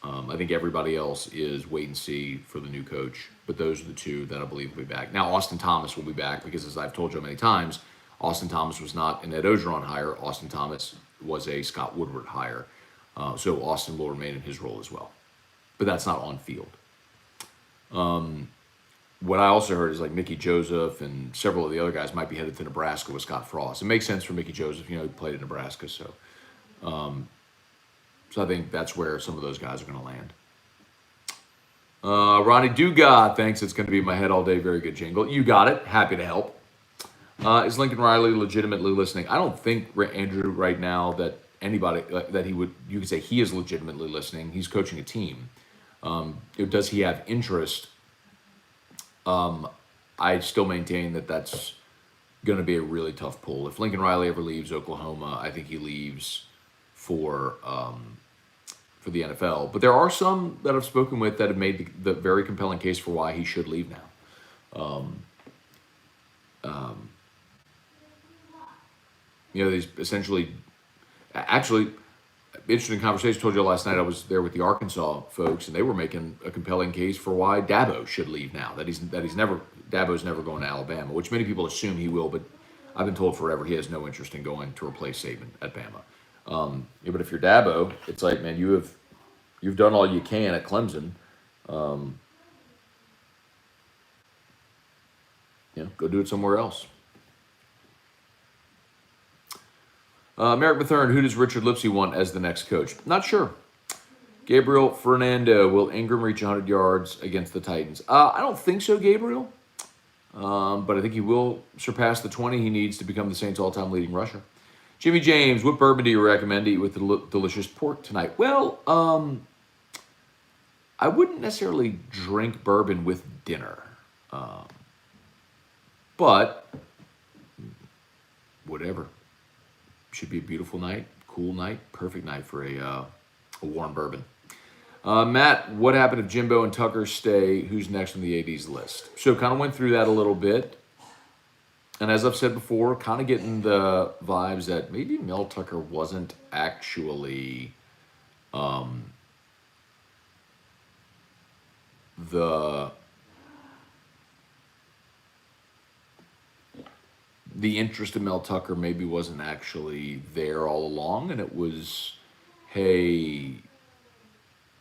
I think everybody else is wait and see for the new coach. But those are the two that I believe will be back. Now, Austin Thomas will be back because, as I've told you many times, Austin Thomas was not an Ed Ogeron hire. Austin Thomas was a Scott Woodward hire. So Austin will remain in his role as well. But that's not on field. What I also heard is like Mickey Joseph and several of the other guys might be headed to Nebraska with Scott Frost. It makes sense for Mickey Joseph, he played in Nebraska. So I think that's where some of those guys are going to land. Ronnie Dugas, thanks. It's going to be in my head all day. Very good jingle. You got it. Happy to help. Is Lincoln Riley legitimately listening? I don't think, Andrew, right now that anybody, that he would, you could say he is legitimately listening. He's coaching a team. Does he have interest? I still maintain that that's going to be a really tough pull. If Lincoln Riley ever leaves Oklahoma, I think he leaves for the NFL. But there are some that I've spoken with that have made the very compelling case for why he should leave now. These essentially, actually, interesting conversation. I told you last night I was there with the Arkansas folks, and they were making a compelling case for why Dabo should leave now. Dabo's never going to Alabama, which many people assume he will, but I've been told forever he has no interest in going to replace Saban at Bama. Yeah, but if you're Dabo, it's like, man, you've done all you can at Clemson. Go do it somewhere else. Merrick Mathern, who does Richard Lipsey want as the next coach? Not sure. Gabriel Fernando, will Ingram reach 100 yards against the Titans? I don't think so, Gabriel. But I think he will surpass the 20 he needs to become the Saints' all-time leading rusher. Jimmy James, what bourbon do you recommend to eat with the delicious pork tonight? Well, I wouldn't necessarily drink bourbon with dinner. But whatever. Should be a beautiful night, cool night, perfect night for a warm bourbon. Matt, what happened if Jimbo and Tucker stay? Who's next on the AD's list? So kind of went through that a little bit. And as I've said before, kind of getting the vibes that maybe Mel Tucker wasn't actually the interest in Mel Tucker maybe wasn't actually there all along, and it was, hey,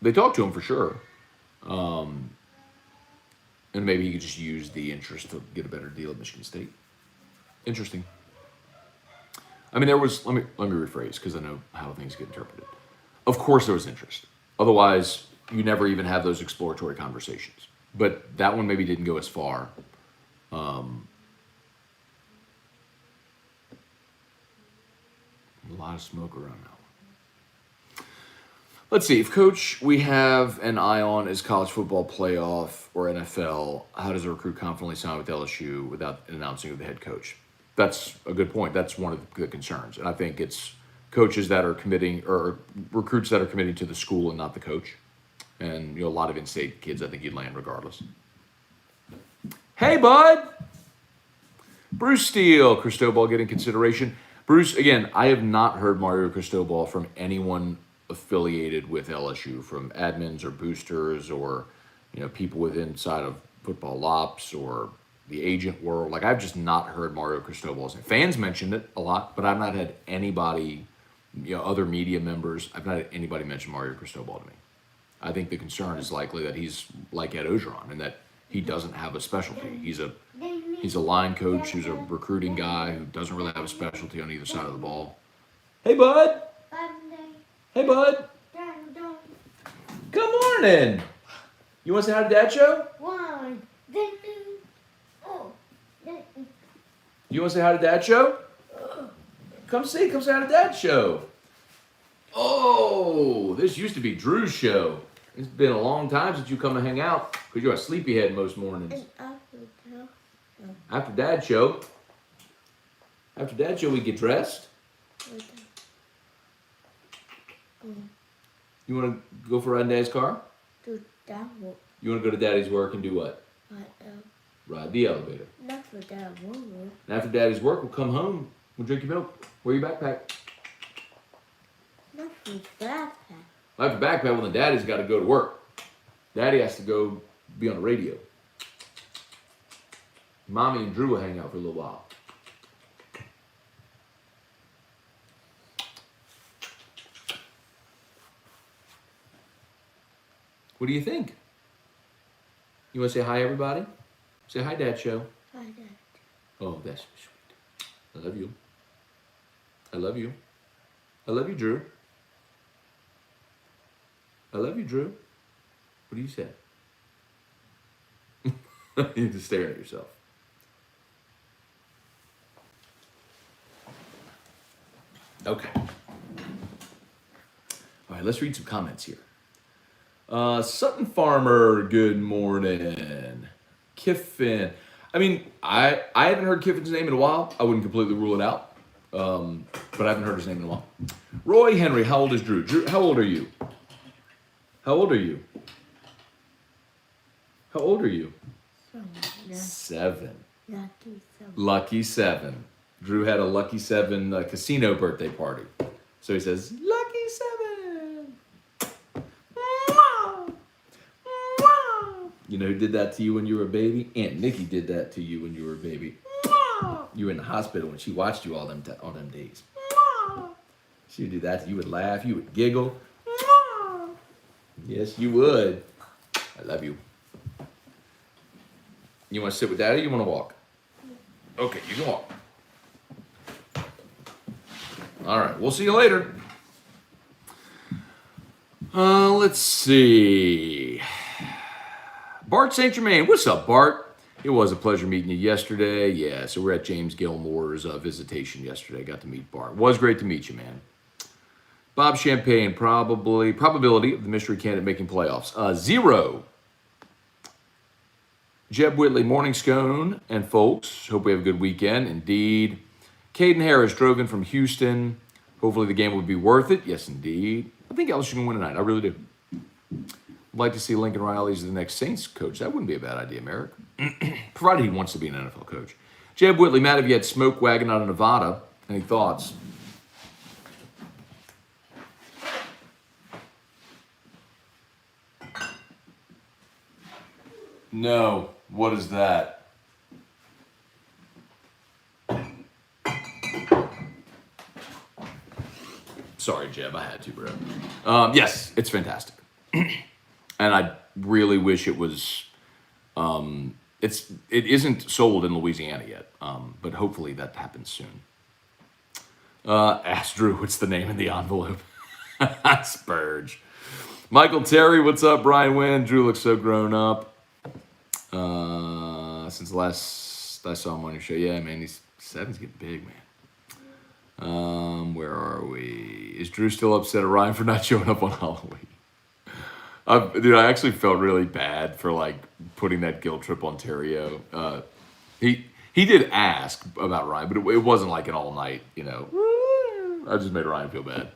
they talked to him for sure, and maybe he could just use the interest to get a better deal at Michigan State. Interesting. I mean, there was, let me rephrase, because I know how things get interpreted. Of course there was interest. Otherwise, you never even have those exploratory conversations. But that one maybe didn't go as far. A lot of smoke around now. Let's see. If coach we have an eye on is college football playoff or NFL, how does a recruit confidently sign with LSU without announcing who the head coach? That's a good point. That's one of the concerns. And I think it's coaches that are committing, or recruits that are committing to the school and not the coach. And a lot of in-state kids, I think you'd land regardless. Hey, bud! Bruce Steele, Cristobal getting consideration. Bruce, again, I have not heard Mario Cristobal from anyone affiliated with LSU, from admins or boosters or people with inside of football ops or the agent world. Like, I've just not heard Mario Cristobal's name. Fans mentioned it a lot, but I've not had anybody, other media members, I've not had anybody mention Mario Cristobal to me. I think the concern is likely that he's like Ed Ogeron and that he doesn't have a specialty. He's a line coach who's a recruiting guy who doesn't really have a specialty on either side of the ball. Hey, bud. Hey, bud. Good morning. You want to say hi to Dad Show? You want to say hi to Dad Show? Come say hi to Dad Show. Oh, this used to be Drew's show. It's been a long time since you come and hang out because you're a sleepyhead most mornings. After Dad Show. After Dad Show, we get dressed. You want to go for a ride in Dad's car? Do that work. You want to go to Daddy's work and do what? Ride the elevator. Not for that work. And after Daddy's work, we'll come home. We'll drink your milk. Wear your backpack. Not for backpack. After backpack, well, then Daddy's got to go to work. Daddy has to go be on the radio. Mommy and Drew will hang out for a little while. What do you think? You want to say hi, everybody? Say hi, Dad Show. Hi, Dad. Oh, that's sweet. I love you. I love you. I love you, Drew. I love you, Drew. What do you say? You're just staring at yourself. Okay. All right, let's read some comments here. Sutton Farmer, good morning. Kiffin. I mean, I haven't heard Kiffin's name in a while. I wouldn't completely rule it out. But I haven't heard his name in a while. Roy Henry, how old is Drew? Drew, how old are you? How old are you? How old are you? 7. Lucky 7. Drew had a Lucky 7 casino birthday party. So he says, Lucky You know who did that to you when you were a baby? Aunt Nikki did that to you when you were a baby. You were in the hospital when she watched you all them days. She would do that. You would laugh. You would giggle. Yes, you would. I love you. You want to sit with Daddy or you want to walk? Okay, you can walk. All right, we'll see you later. Let's see. Bart St. Germain. What's up, Bart? It was a pleasure meeting you yesterday. Yeah, so we're at James Gilmore's visitation yesterday. Got to meet Bart. Was great to meet you, man. Bob Champagne, probability of the mystery candidate making playoffs. 0. Jeb Whitley, morning Scone, and folks. Hope we have a good weekend. Indeed. Caden Harris drove in from Houston. Hopefully the game will be worth it. Yes, indeed. I think LSU can win tonight. I really do. I'd like to see Lincoln Reilly as the next Saints coach. That wouldn't be a bad idea, Merrick. Provided he wants to be an NFL coach. Jeb Whitley, Matt, have you had smoke wagon out of Nevada? Any thoughts? No. What is that? Sorry, Jeb. I had to, bro. Yes, it's fantastic. And I really wish it was. It isn't sold in Louisiana yet, but hopefully that happens soon. Ask Drew what's the name in the envelope. Spurge. Michael Terry, what's up? Brian Wynn. Drew looks so grown up. Since the last I saw him on your show. Yeah, man, he's 7's getting big, man. Where are we? Is Drew still upset at Ryan for not showing up on Halloween? Dude, I actually felt really bad for like putting that guilt trip on Terrio. He did ask about Ryan, but it wasn't like an all night, you know. I just made Ryan feel bad.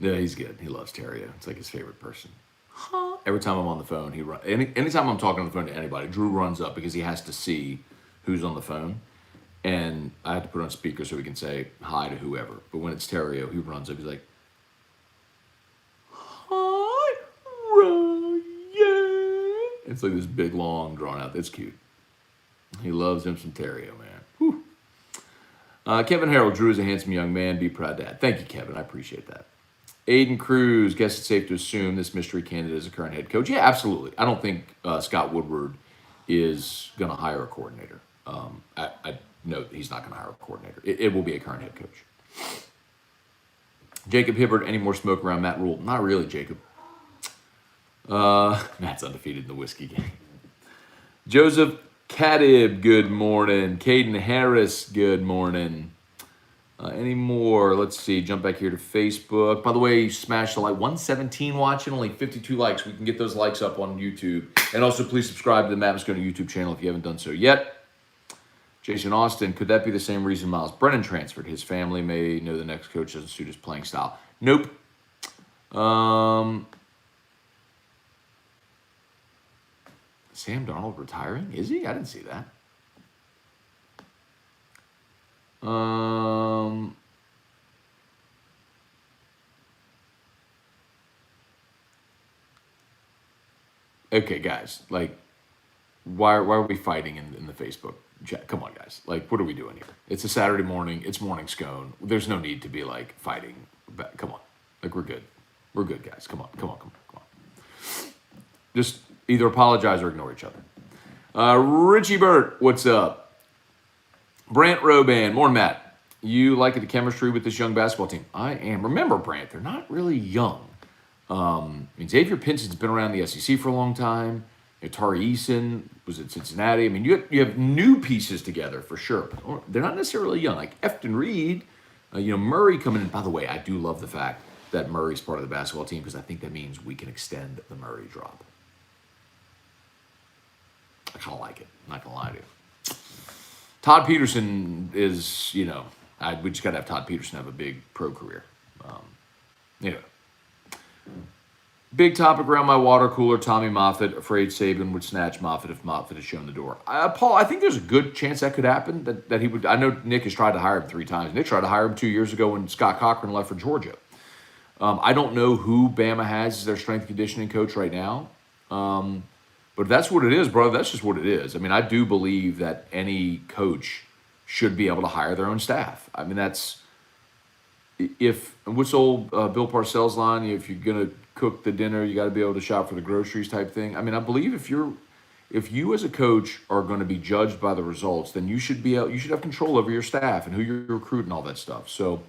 Yeah, he's good. He loves Terrio. It's like his favorite person. Every time I'm on the phone, anytime I'm talking on the phone to anybody, Drew runs up because he has to see who's on the phone. And I have to put it on speaker so he can say hi to whoever. But when it's Terrio, he runs up. He's like, "Hi, Ryan." It's like this big, long, drawn out. It's cute. He loves him some Terrio, man. Whew. Kevin Harrell, Drew is a handsome young man. Be proud, Dad. Thank you, Kevin. I appreciate that. Aiden Cruz, guess it's safe to assume this mystery candidate is a current head coach. Yeah, absolutely. I don't think Scott Woodward is going to hire a coordinator. I know he's not going to hire a coordinator. It will be a current head coach. Jacob Hibbert, any more smoke around Matt Rule? Not really, Jacob. Matt's undefeated in the whiskey game. Joseph Kadib, good morning. Caden Harris, good morning. Any more? Let's see. Jump back here to Facebook. By the way, smash the like. 117 watching, only 52 likes. We can get those likes up on YouTube. And also, please subscribe to the Matt Scone YouTube channel if you haven't done so yet. Jason Austin, could that be the same reason Miles Brennan transferred? His family may know the next coach doesn't suit his playing style. Nope. Sam Darnold retiring? Is he? I didn't see that. Okay, guys, like, why are we fighting in the Facebook chat? Come on, guys. Like, what are we doing here? It's a Saturday morning. It's morning Scone. There's no need to be, like, fighting. Come on. Like, we're good. We're good, guys. Come on. Just either apologize or ignore each other. Richie Burt, what's up? Brant Roban, more Matt. You like the chemistry with this young basketball team? I am. Remember, Brant, they're not really young. Xavier Pinson's been around the SEC for a long time. Tari Eason was at Cincinnati. I mean, you have new pieces together for sure. But they're not necessarily young. Like Efton Reed, Murray coming in. By the way, I do love the fact that Murray's part of the basketball team because I think that means we can extend the Murray drop. I kind of like it. I'm not going to lie to you. Todd Peterson is, we just got to have Todd Peterson have a big pro career. Anyway. Big topic around my water cooler. Tommy Moffitt, afraid Saban would snatch Moffitt if Moffitt is shown the door. Paul, I think there's a good chance that could happen. That he would. I know Nick has tried to hire him 3 times. Nick tried to hire him 2 years ago when Scott Cochran left for Georgia. I don't know who Bama has as their strength and conditioning coach right now. But if that's what it is, bro, that's just what it is. I mean, I do believe that any coach should be able to hire their own staff. I mean, that's if what's old Bill Parcells line? If you're gonna cook the dinner, you got to be able to shop for the groceries, type thing. I mean, I believe if you as a coach are going to be judged by the results, then you should you should have control over your staff and who you're recruiting, all that stuff. So,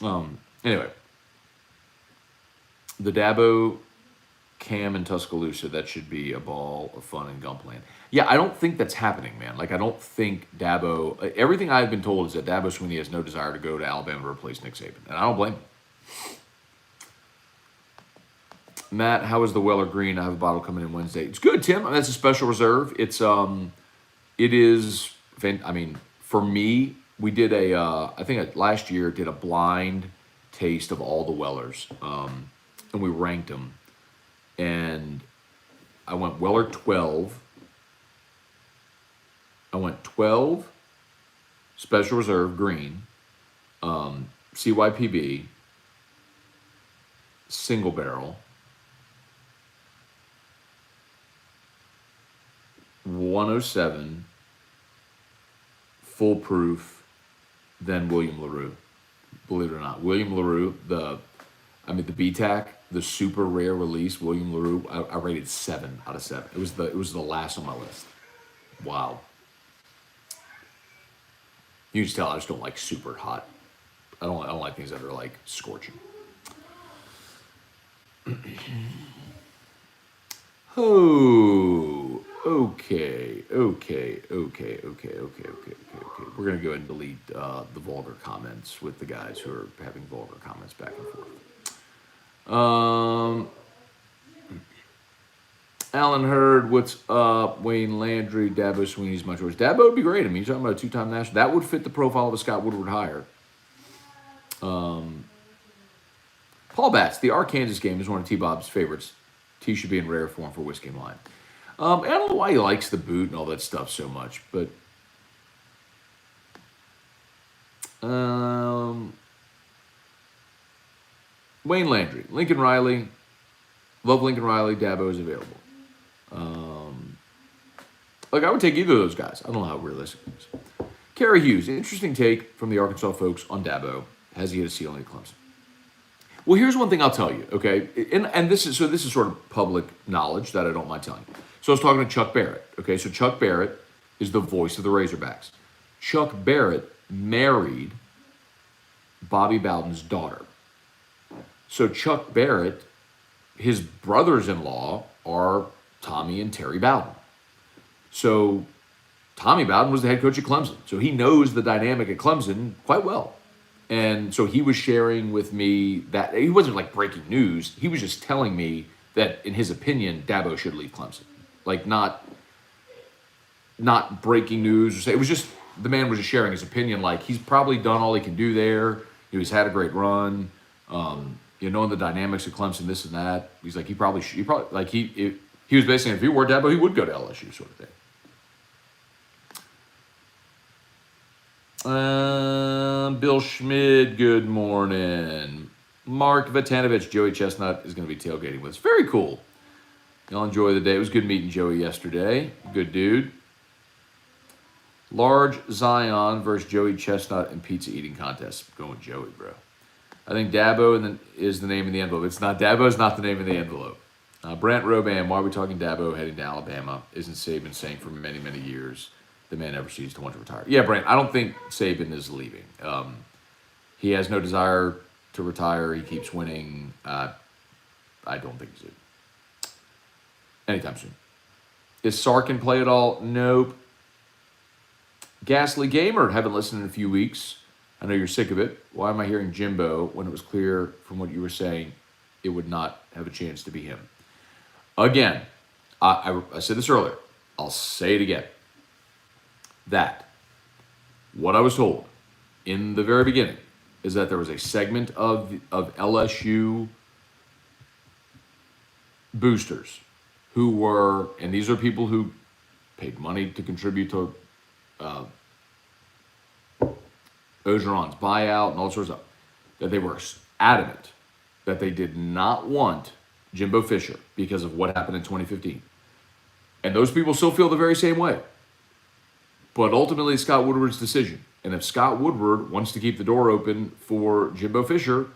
anyway, the Dabo Cam in Tuscaloosa, that should be a ball of fun in Gumpland. Yeah, I don't think that's happening, man. Like, I don't think Dabo. Everything I've been told is that Dabo Swinney has no desire to go to Alabama to replace Nick Saban, and I don't blame him. Matt, how is the Weller Green? I have a bottle coming in Wednesday. It's good, Tim. I mean, that's a special reserve. It is. I mean, for me, we did I think last year did a blind taste of all the Wellers, and we ranked them. And I went Weller 12. I went 12 Special Reserve Green, CYPB, Single Barrel, 107, Full Proof, then William LaRue. Believe it or not, William LaRue, the BTAC, the super rare release, William LaRue, I rated 7 out of 7. It was the last on my list. Wow. You can just tell I just don't like super hot. I don't like things that are like scorching. Oh, okay. We're gonna go ahead and delete the vulgar comments with the guys who are having vulgar comments back and forth. Alan Hurd, what's up? Wayne Landry, Dabo Swinney's my choice. Dabo would be great. I mean, you're talking about a 2-time national. That would fit the profile of a Scott Woodward hire. Paul Batts, the Arkansas game is one of T-Bob's favorites. T should be in rare form for Whiskey and Wine. I don't know why he likes the boot and all that stuff so much, but Wayne Landry, Lincoln Reilly, love Lincoln Reilly. Dabo is available. Like, I would take either of those guys. I don't know how realistic it is. Kerry Hughes, interesting take from the Arkansas folks on Dabo. Has he hit a ceiling at Clemson? Well, here's one thing I'll tell you, okay? And this is sort of public knowledge that I don't mind telling you. So I was talking to Chuck Barrett, okay? So Chuck Barrett is the voice of the Razorbacks. Chuck Barrett married Bobby Bowden's daughter. So Chuck Barrett, his brothers-in-law are Tommy and Terry Bowden. So Tommy Bowden was the head coach at Clemson. So he knows the dynamic at Clemson quite well. And so he was sharing with me that he wasn't like breaking news. He was just telling me that, in his opinion, Dabo should leave Clemson. Like, not breaking news. It was just, the man was just sharing his opinion. Like, he's probably done all he can do there. He's had a great run. Knowing the dynamics of Clemson, this and that. He's like, he was basically saying if he were Dabo, he would go to LSU, sort of thing. Bill Schmid, good morning. Mark Vatanovich, Joey Chestnut is going to be tailgating with us. Very cool. Y'all enjoy the day. It was good meeting Joey yesterday. Good dude. Large Zion versus Joey Chestnut in pizza eating contest. Going with Joey, bro. I think Dabo is the name in the envelope. It's not. Dabo is not the name in the envelope. Brant Roban, why are we talking Dabo heading to Alabama? Isn't Saban saying for many, many years the man never ceases to want to retire? Yeah, Brant, I don't think Saban is leaving. He has no desire to retire. He keeps winning. I don't think he's anytime soon. Is Sark in play at all? Nope. Ghastly Gamer, haven't listened in a few weeks. I know you're sick of it. Why am I hearing Jimbo when it was clear from what you were saying it would not have a chance to be him? Again, I said this earlier. I'll say it again. That what I was told in the very beginning is that there was a segment of LSU boosters who were, and these are people who paid money to contribute to Ogeron's buyout and all sorts of stuff, that they were adamant that they did not want Jimbo Fisher because of what happened in 2015. And those people still feel the very same way. But ultimately, it's Scott Woodward's decision. And if Scott Woodward wants to keep the door open for Jimbo Fisher,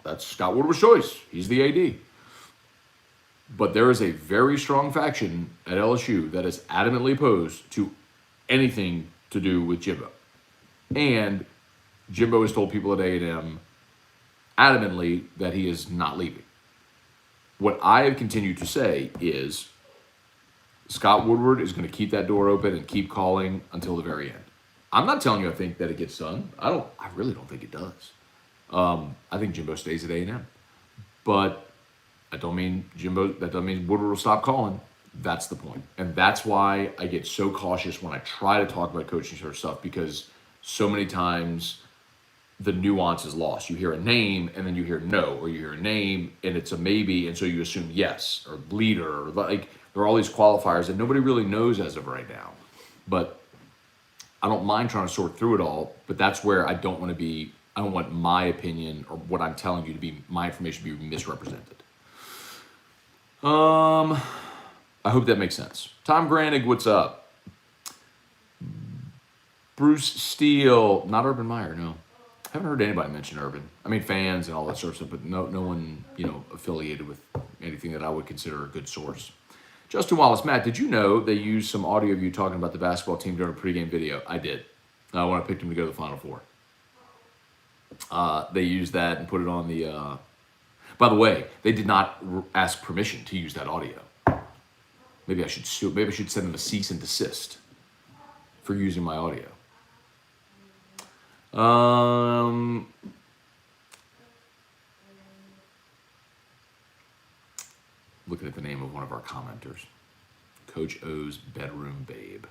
that's Scott Woodward's choice. He's the AD. But there is a very strong faction at LSU that is adamantly opposed to anything to do with Jimbo. And Jimbo has told people at A&M adamantly that he is not leaving. What I have continued to say is Scott Woodward is going to keep that door open and keep calling until the very end. I'm not telling you I think that it gets done. I really don't think it does. I think Jimbo stays at A&M. But that doesn't mean Woodward will stop calling. That's the point. And that's why I get so cautious when I try to talk about coaching search stuff, because so many times the nuance is lost. You hear a name and then you hear no, or you hear a name and it's a maybe, and so you assume yes, or leader, or like there are all these qualifiers that nobody really knows as of right now. But I don't mind trying to sort through it all, but that's where I don't want my opinion or what I'm telling you to be, my information to be misrepresented. I hope that makes sense. Tom Granig, what's up? Bruce Steele, not Urban Meyer, no. Haven't heard anybody mention Urban. I mean, fans and all that sort of stuff, but no one, affiliated with anything that I would consider a good source. Justin Wallace, Matt, did you know they used some audio of you talking about the basketball team during a pregame video? I did. When I picked them to go to the Final Four. They used that and put it on the... By the way, they did not ask permission to use that audio. Maybe I should sue. Maybe I should send them a cease and desist for using my audio. Looking at the name of one of our commenters. Coach O's bedroom babe.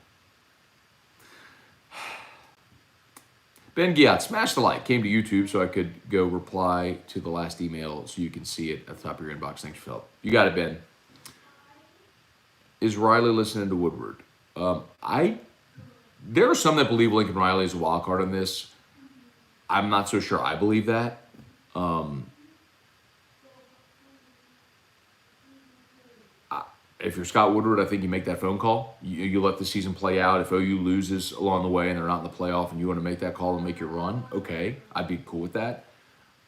Ben Giat, smash the like. Came to YouTube so I could go reply to the last email so you can see it at the top of your inbox. Thanks, Phil. You got it, Ben. Is Reilly listening to Woodward? There are some that believe Lincoln Reilly is a wild card on this. I'm not so sure I believe that. If you're Scott Woodward, I think you make that phone call. You let the season play out. If OU loses along the way and they're not in the playoff and you want to make that call and make your run, okay, I'd be cool with that.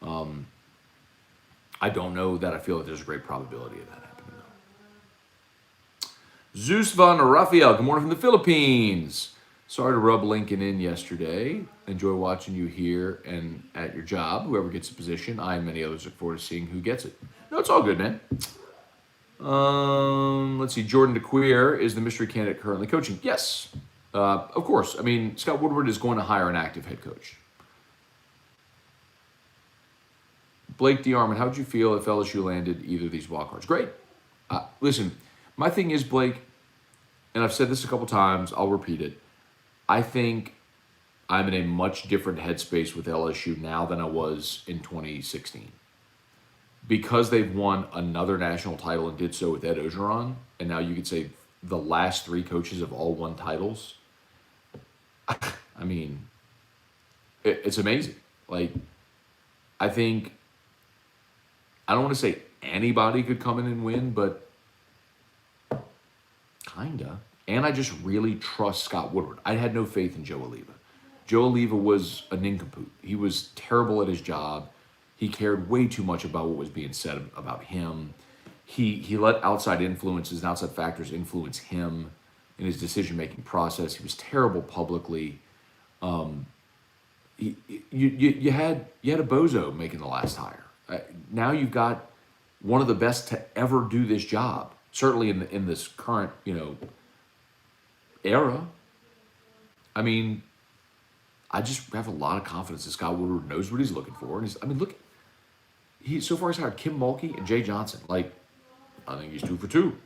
I don't know that I feel that there's a great probability of that happening, though. Zeus Van Rafael, good morning from the Philippines. Sorry to rub Lincoln in yesterday. Enjoy watching you here and at your job. Whoever gets a position, I and many others look forward to seeing who gets it. No, it's all good, man. Let's see. Jordan DeQueer is the mystery candidate currently coaching. Yes, of course. I mean, Scott Woodward is going to hire an active head coach. Blake DeArmond, how would you feel if LSU landed either of these wildcards? Great. Listen, my thing is, Blake, and I've said this a couple times, I'll repeat it. I think I'm in a much different headspace with LSU now than I was in 2016. Because they've won another national title and did so with Ed Ogeron, and now you could say the last three coaches have all won titles. I mean, it's amazing. Like, I think, I don't want to say anybody could come in and win, but kinda. And I just really trust Scott Woodward. I had no faith in Joe Oliva. Joe Oliva was a nincompoop. He was terrible at his job. He cared way too much about what was being said about him. He let outside influences and outside factors influence him in his decision-making process. He was terrible publicly. You had a bozo making the last hire. Now you've got one of the best to ever do this job, certainly in this current era. I mean, I just have a lot of confidence that Scott Woodward knows what he's looking for. And look. So far he's hired Kim Mulkey and Jay Johnson. Like, I think he's 2 for 2.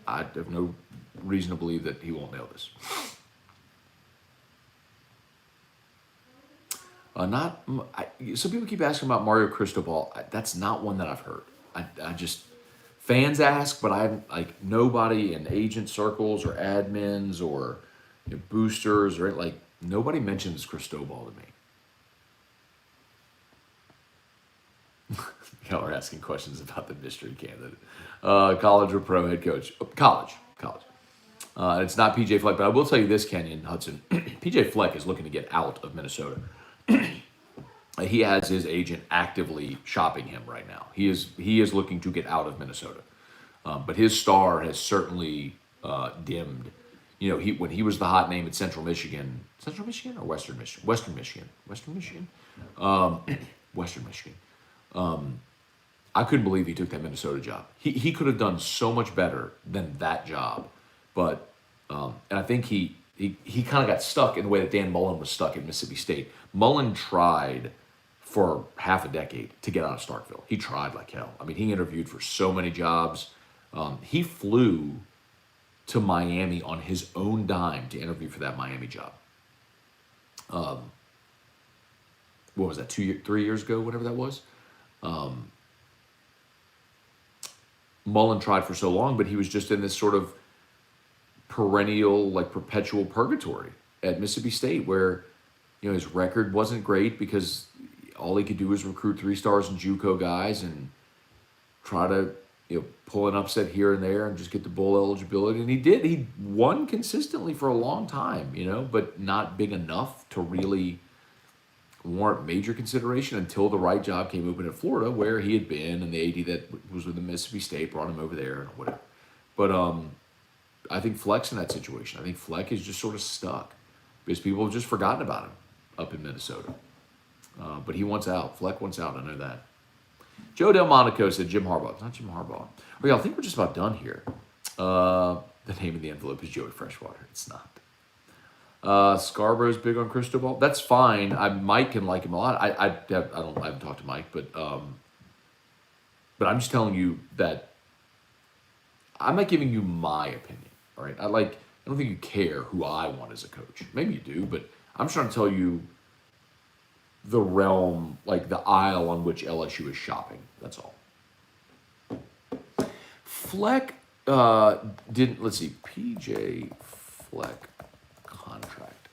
I have no reason to believe that he won't nail this. Some people keep asking about Mario Cristobal. That's not one that I've heard. I just, fans ask, but I'm like nobody in agent circles or admins or boosters or nobody mentions Cristobal to me. Y'all are asking questions about the mystery candidate. College or pro head coach? College. It's not PJ Fleck, but I will tell you this, Kenyon Hudson. PJ Fleck is looking to get out of Minnesota. He has his agent actively shopping him right now. He is looking to get out of Minnesota. But his star has certainly dimmed. You know, when he was the hot name at Central Michigan or Western Michigan? Western Michigan. Western Michigan. I couldn't believe he took that Minnesota job. He could have done so much better than that job. But, and I think he kind of got stuck in the way that Dan Mullen was stuck at Mississippi State. Mullen tried for half a decade to get out of Starkville. He tried like hell. I mean, he interviewed for so many jobs. He flew to Miami on his own dime to interview for that Miami job. What was that, 3 years ago, whatever that was? Mullen tried for so long, but he was just in this sort of perennial, like perpetual purgatory at Mississippi State where, you know, his record wasn't great because all he could do was recruit 3 stars and JUCO guys and try to, you know, pull an upset here and there and just get the bowl eligibility. And he did. He won consistently for a long time, you know, but not big enough to really warrant major consideration until the right job came open at Florida, where he had been, and the AD that was with the Mississippi State brought him over there and whatever. But I think Fleck's in that situation. I think Fleck is just sort of stuck because people have just forgotten about him up in Minnesota. But he wants out. Fleck wants out. I know that. Joe Delmonico said Jim Harbaugh. It's not Jim Harbaugh. Oh, yeah, I think we're just about done here. The name of the envelope is Joey Freshwater. It's not. Scarborough's big on Cristobal. That's fine. Mike can like him a lot. I haven't talked to Mike, but I'm just telling you that I'm not giving you my opinion. All right. I don't think you care who I want as a coach. Maybe you do, but I'm just trying to tell you the realm, like the aisle on which LSU is shopping. That's all. Fleck didn't, let's see, PJ Fleck contract.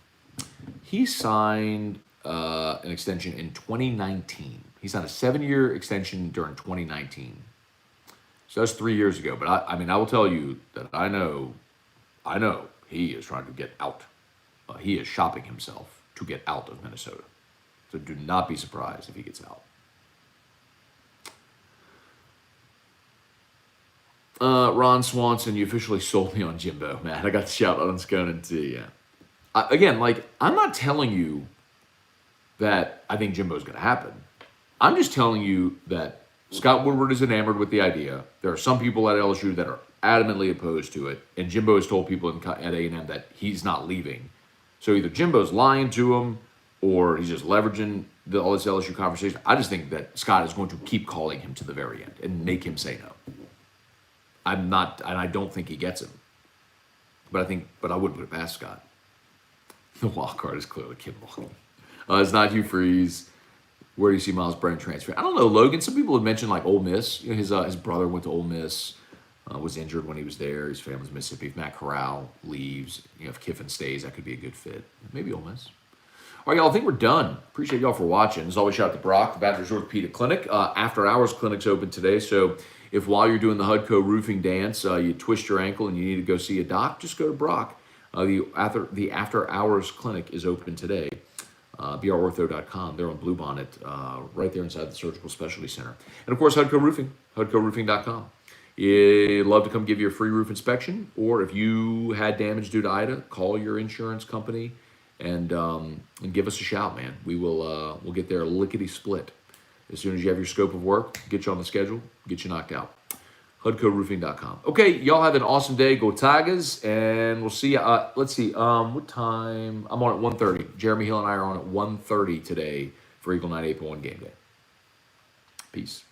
He signed an extension in 2019. He signed a 7-year extension during 2019. So that's 3 years ago. But I mean, I will tell you that I know he is trying to get out. He is shopping himself to get out of Minnesota. So do not be surprised if he gets out. Ron Swanson, you officially sold me on Jimbo, man. I got the shout out on Scone too, yeah. Again, like, I'm not telling you that I think Jimbo's going to happen. I'm just telling you that Scott Woodward is enamored with the idea. There are some people at LSU that are adamantly opposed to it, and Jimbo has told people at A&M that he's not leaving. So either Jimbo's lying to him, or he's just leveraging all this LSU conversation. I just think that Scott is going to keep calling him to the very end and make him say no. I'm not, and I don't think he gets him. But I wouldn't put it past Scott. The wild card is clearly Kimball. It's not Hugh Freeze. Where do you see Miles Brennan transfer? I don't know, Logan. Some people have mentioned like Ole Miss. You know, his brother went to Ole Miss, was injured when he was there. His family's Mississippi. If Matt Corral leaves, you know, if Kiffin stays, that could be a good fit. Maybe Ole Miss. All right, y'all, I think we're done. Appreciate y'all for watching. As always, shout out to Brock, the Baptist Orthopedic Clinic. After hours clinic's open today, so if while you're doing the Hudco roofing dance, you twist your ankle and you need to go see a doc, just go to Brock. The after hours clinic is open today. brortho.com. They're on Bluebonnet, right there inside the Surgical Specialty Center. And of course, Hudco Roofing, hudcoroofing.com. You'd love to come give you a free roof inspection, or if you had damage due to Ida, call your insurance company and give us a shout, man. We'll get there lickety split. As soon as you have your scope of work, get you on the schedule, get you knocked out. HUDCOroofing.com. Okay, y'all have an awesome day. Go Tigers, and we'll see you. Let's see, what time? I'm on at 1:30. Jeremy Hill and I are on at 1:30 today for Eagle 98.1 Game Day. Peace.